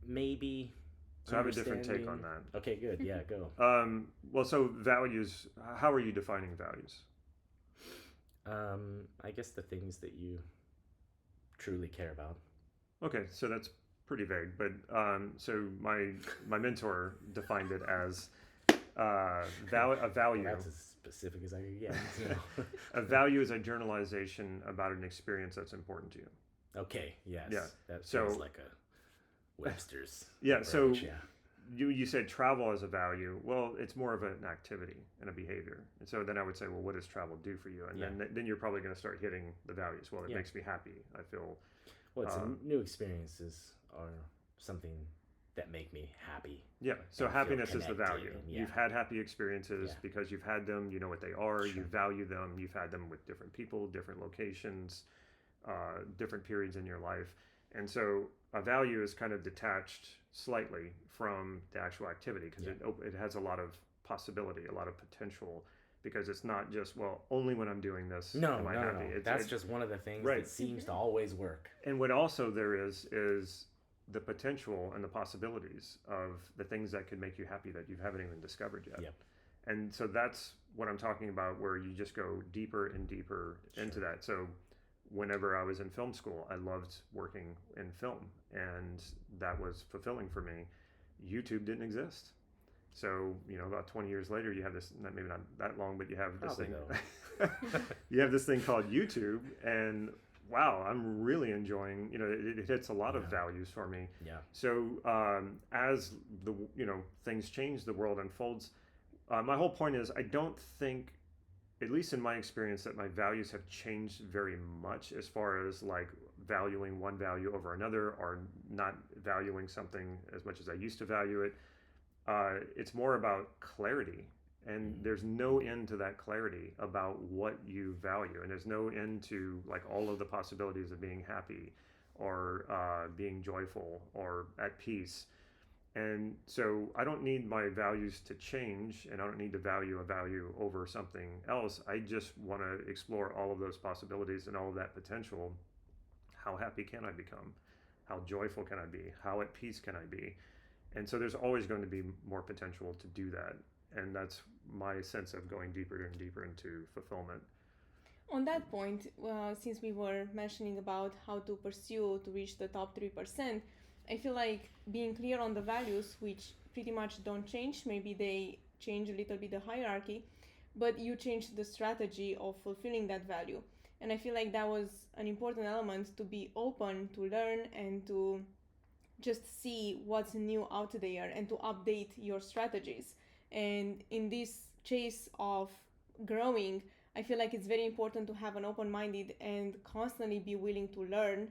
maybe. So I have a different take on that. Okay, good. Yeah, go. Well, so values, how are you defining values? I guess the things that you truly care about. Okay, so that's pretty vague, but so my mentor defined it as a value. Well, that's as specific as I could get. So. A value is a generalization about an experience that's important to you. Okay. Yes. Yeah. That So- feels like a Webster's. Yeah. approach, So yeah. you said travel as a value. Well, it's more of an activity and a behavior. And so then I would say, well, what does travel do for you? And then you're probably going to start hitting the values. Well, it makes me happy. I feel. Well, it's new experiences are something that make me happy. Yeah. So and feel happiness is the connected value. and, You've had happy experiences Yeah. because you've had them. You know what they are. Sure. You value them. You've had them with different people, different locations, different periods in your life. And so a value is kind of detached slightly from the actual activity because it has a lot of possibility, a lot of potential, because it's not just, well, only when I'm doing this am I happy. No. That's just one of the things Right. that seems to always work. And what also there is the potential and the possibilities of the things that could make you happy that you haven't even discovered yet. Yep. And so that's what I'm talking about, where you just go deeper and deeper into that. So whenever I was in film school, I loved working in film, and that was fulfilling for me. YouTube didn't exist. So, about 20 years later, you have this, maybe not that long, but you have this Probably thing. You have this thing called YouTube, and wow, I'm really enjoying, it hits a lot of values for me. Yeah. So as the, things change, the world unfolds. My whole point is, I don't think, at least in my experience, that my values have changed very much as far as like valuing one value over another, or not valuing something as much as I used to value it. It's more about clarity, and there's no end to that clarity about what you value, and there's no end to like all of the possibilities of being happy, or being joyful, or at peace. And so I don't need my values to change, and I don't need to value a value over something else. I just want to explore all of those possibilities and all of that potential. How happy can I become? How joyful can I be? How at peace can I be? And so there's always going to be more potential to do that. And that's my sense of going deeper and deeper into fulfillment. On that point, since we were mentioning about how to pursue to reach the top 3%, I feel like being clear on the values, which pretty much don't change, maybe they change a little bit the hierarchy, but you change the strategy of fulfilling that value. And I feel like that was an important element, to be open to learn and to just see what's new out there and to update your strategies. And in this chase of growing, I feel like it's very important to have an open-minded and constantly be willing to learn,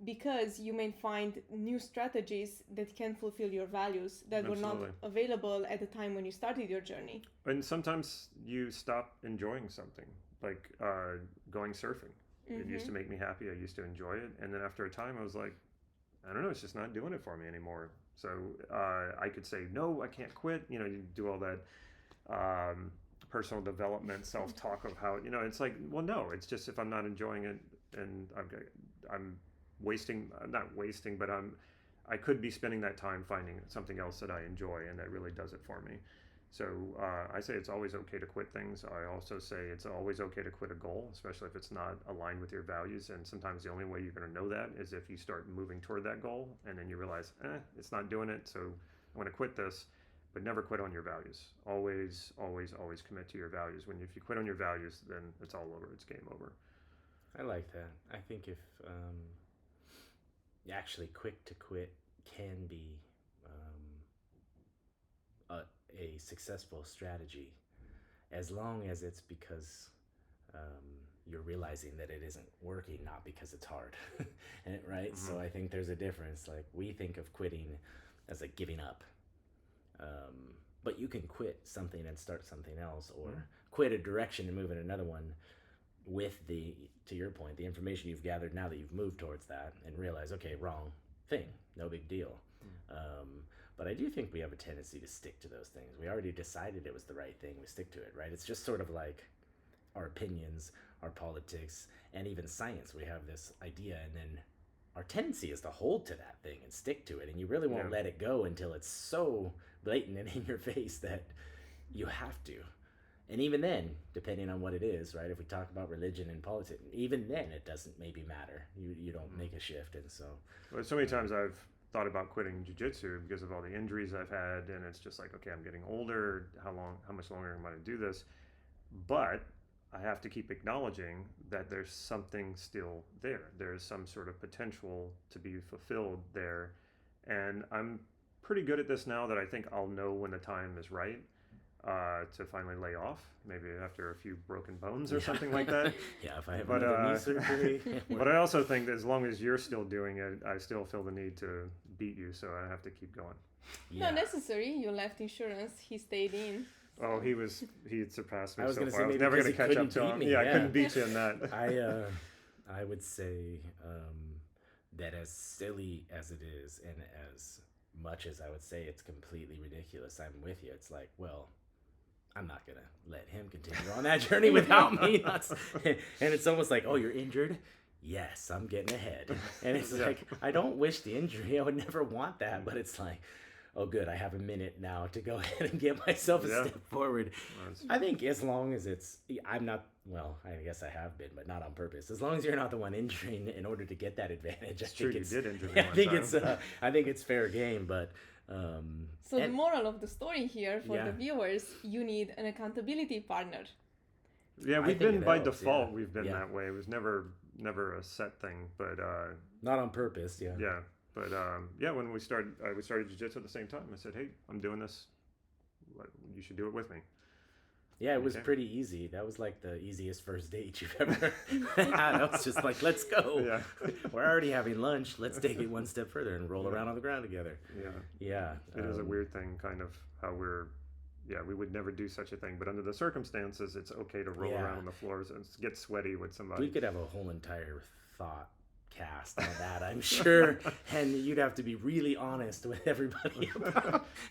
because you may find new strategies that can fulfill your values that were not available at the time when you started your journey. And sometimes you stop enjoying something, like going surfing. It used to make me happy. I used to enjoy it. And then after a time, I was like, I don't know, it's just not doing it for me anymore. So I could say, no, I can't quit. You do all that personal development, self-talk of how, it's like, well, no, it's just, if I'm not enjoying it, and I'm not wasting, but I could be spending that time finding something else that I enjoy and that really does it for me. So I say it's always okay to quit things. I also say it's always okay to quit a goal, especially if it's not aligned with your values. And sometimes the only way you're going to know that is if you start moving toward that goal, and then you realize, it's not doing it, so I'm going to quit this. But never quit on your values. Always, always, always commit to your values. If you quit on your values, then it's all over. It's game over. I like that. I think if actually quick to quit can be a successful strategy, as long as it's because you're realizing that it isn't working, not because it's hard. Right? Mm-hmm. So I think there's a difference. Like, we think of quitting as like giving up, but you can quit something and start something else, or quit a direction and move in another one with to your point, the information you've gathered now that you've moved towards that, and realize, okay, wrong thing, no big deal. But I do think we have a tendency to stick to those things. We already decided it was the right thing. We stick to it, right? It's just sort of like our opinions, our politics, and even science. We have this idea, and then our tendency is to hold to that thing and stick to it. And you really won't let it go until it's so blatant and in your face that you have to. And even then, depending on what it is, right? If we talk about religion and politics, even then it doesn't maybe matter. You don't make a shift. And so... Well, so many times I've thought about quitting jiu-jitsu because of all the injuries I've had, and it's just like, okay, I'm getting older. How much longer am I going to do this? But I have to keep acknowledging that there's something still there. There's some sort of potential to be fulfilled there. And I'm pretty good at this now that I think I'll know when the time is right to finally lay off, maybe after a few broken bones or something like that. If I have another knee surgery. But I also think that as long as you're still doing it, I still feel the need to beat you, so I have to keep going. Not necessary. You left insurance. He stayed in. Oh, he had surpassed me I was so gonna far. say I was maybe never going to because he catch up to couldn't him. beat me. I couldn't beat you in that. I would say that as silly as it is, and as much as I would say it's completely ridiculous, I'm with you. It's like, well, I'm not going to let him continue on that journey without me. And it's almost like, oh, you're injured? Yes, I'm getting ahead. And it's like, I don't wish the injury. I would never want that. But it's like, oh, good, I have a minute now to go ahead and get myself a step forward. I think as long as I'm not, well, I guess I have been, but not on purpose. As long as you're not the one injuring in order to get that advantage. It's true, you did injure me one time. I think it's fair game, but... So the moral of the story here for the viewers, you need an accountability partner. Yeah, we've been by default. We've been that way. It was never a set thing, but not on purpose. Yeah, but when we started jiu-jitsu at the same time. I said, "Hey, I'm doing this. You should do it with me." Yeah, it was pretty easy. That was like the easiest first date you've ever had. I was just like, let's go. Yeah. We're already having lunch. Let's take it one step further and roll around on the ground together. Yeah. It is a weird thing, kind of how we would never do such a thing. But under the circumstances, it's okay to roll around on the floors and get sweaty with somebody. We could have a whole entire thought cast on that, I'm sure, and you'd have to be really honest with everybody.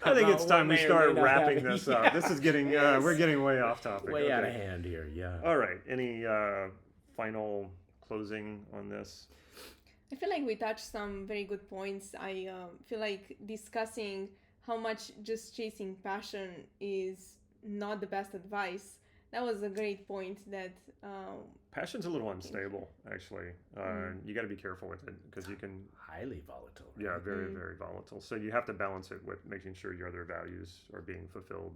I think it's time we start wrapping this up. This is getting we're getting way off topic. Way out of hand here. Yeah. All right. Any final closing on this? I feel like we touched some very good points. I feel like discussing how much just chasing passion is not the best advice. That was a great point. That passion's a little unstable, actually. You got to be careful with it because you can highly volatile. Right? Yeah, very very volatile. So you have to balance it with making sure your other values are being fulfilled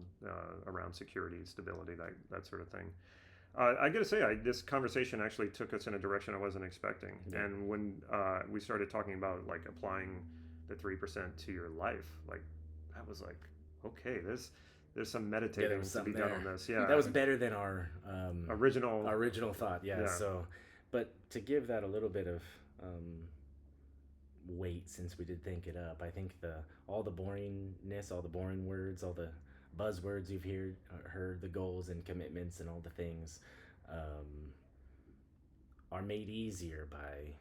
around security, stability, that sort of thing. I got to say, this conversation actually took us in a direction I wasn't expecting. Yeah. And when we started talking about like applying the 3% to your life, like that was like, okay, there's some meditating to be done on this. Yeah, that was better than our original thought. Yeah. So, but to give that a little bit of weight, since we did think it up, I think all the boringness, all the boring words, all the buzzwords you've heard, the goals and commitments and all the things, are made easier by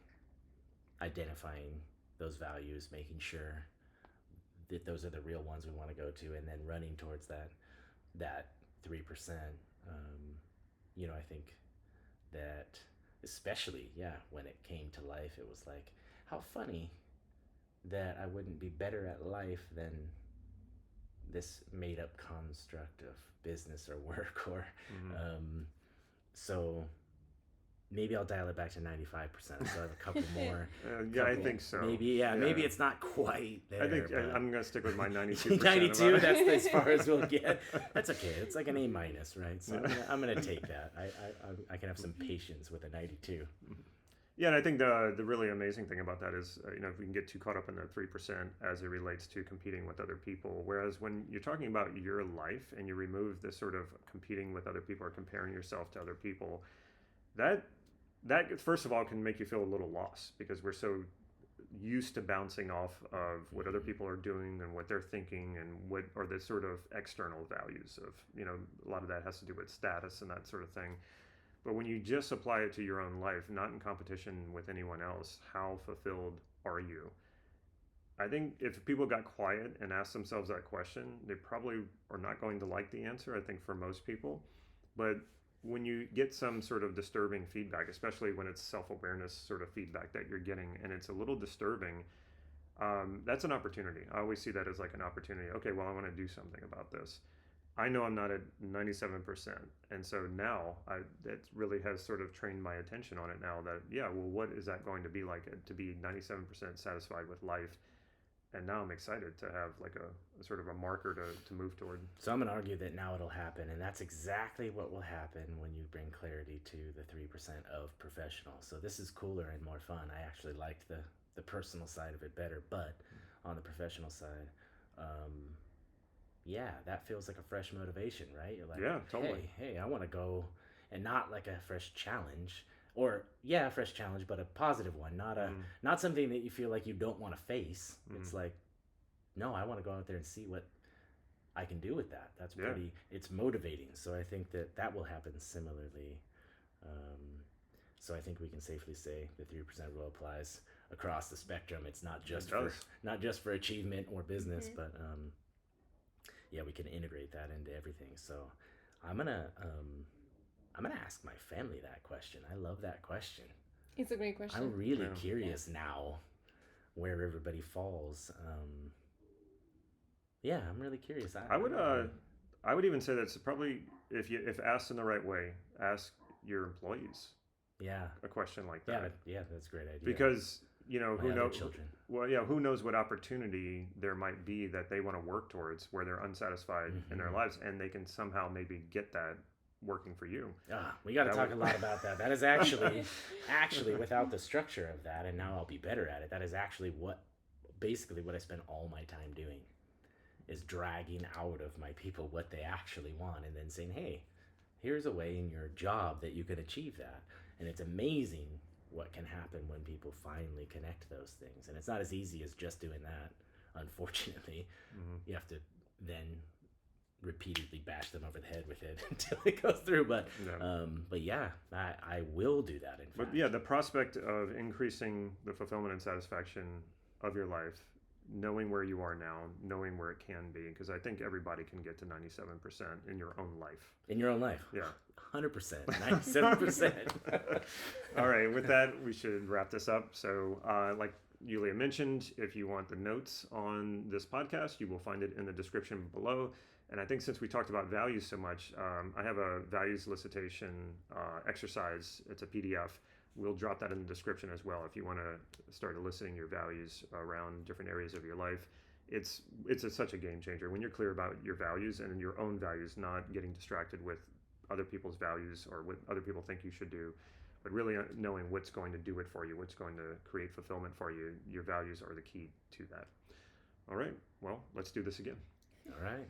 identifying those values, making sure that those are the real ones we want to go to, and then running towards that 3%. I think that especially, when it came to life, it was like, how funny that I wouldn't be better at life than this made up construct of business or work or, so maybe I'll dial it back to 95%. So I have a couple more. I think so. Maybe it's not quite there. I think I'm going to stick with my 92%. 92, that's as far as we'll get. That's okay. It's like an A-, right? So I'm going to take that. I can have some patience with a 92. Yeah, and I think the really amazing thing about that is, if we can get too caught up in that 3% as it relates to competing with other people, whereas when you're talking about your life and you remove this sort of competing with other people or comparing yourself to other people, that first of all can make you feel a little lost because we're so used to bouncing off of what other people are doing and what they're thinking and what are the sort of external values of, a lot of that has to do with status and that sort of thing. But when you just apply it to your own life, not in competition with anyone else, how fulfilled are you? I think if people got quiet and asked themselves that question, they probably are not going to like the answer, I think, for most people. But when you get some sort of disturbing feedback, especially when it's self-awareness sort of feedback that you're getting, and it's a little disturbing, that's an opportunity. I always see that as like an opportunity. Okay, well, I want to do something about this. I know I'm not at 97%. And so now it really has sort of trained my attention on it now that, yeah, well, what is that going to be like to be 97% satisfied with life? And now I'm excited to have like a sort of a marker to move toward. So I'm going to argue that now it'll happen, and that's exactly what will happen when you bring clarity to the 3% of professional. So this is cooler and more fun. I actually liked the personal side of it better, but on the professional side, yeah, that feels like a fresh motivation, right? You're like, yeah, totally. Hey, I want to go, and not like a fresh challenge, or yeah, a fresh challenge, but a positive one, not something that you feel like you don't want to face. It's like, no, I want to go out there and see what I can do with that. That's pretty. It's motivating. So I think that will happen similarly. So I think we can safely say the 3% rule applies across the spectrum. It's not just for achievement or business, but yeah, we can integrate that into everything. So I'm gonna ask my family that question. I love that question. It's a great question. I'm really curious now where everybody falls. Yeah, I'm really curious. I would even say that's probably if asked in the right way, ask your employees. Yeah. A question like that. Yeah, that's a great idea. Because who knows? Children. Well, yeah, who knows what opportunity there might be that they want to work towards where they're unsatisfied in their lives, and they can somehow maybe get that working for you. We got to talk a lot about that. That is actually without the structure of that, and now I'll be better at it. That is actually basically what I spend all my time doing, is dragging out of my people what they actually want, and then saying, hey, here's a way in your job that you can achieve that. And it's amazing what can happen when people finally connect those things. And it's not as easy as just doing that, unfortunately. You have to then repeatedly bash them over the head with it until it goes through. But yeah, I will do that, in fact. But yeah, the prospect of increasing the fulfillment and satisfaction of your life, knowing where you are now, knowing where it can be, because I think everybody can get to 97% in your own life. In your own life? Yeah. 100%, 97%. All right, with that, we should wrap this up. So like Iulia mentioned, if you want the notes on this podcast, you will find it in the description below. And I think since we talked about values so much, I have a values elicitation exercise. It's a PDF. We'll drop that in the description as well if you want to start eliciting your values around different areas of your life. It's such a game changer when you're clear about your values and your own values, not getting distracted with other people's values or what other people think you should do, but really knowing what's going to do it for you, what's going to create fulfillment for you. Your values are the key to that. All right, well, let's do this again. All right.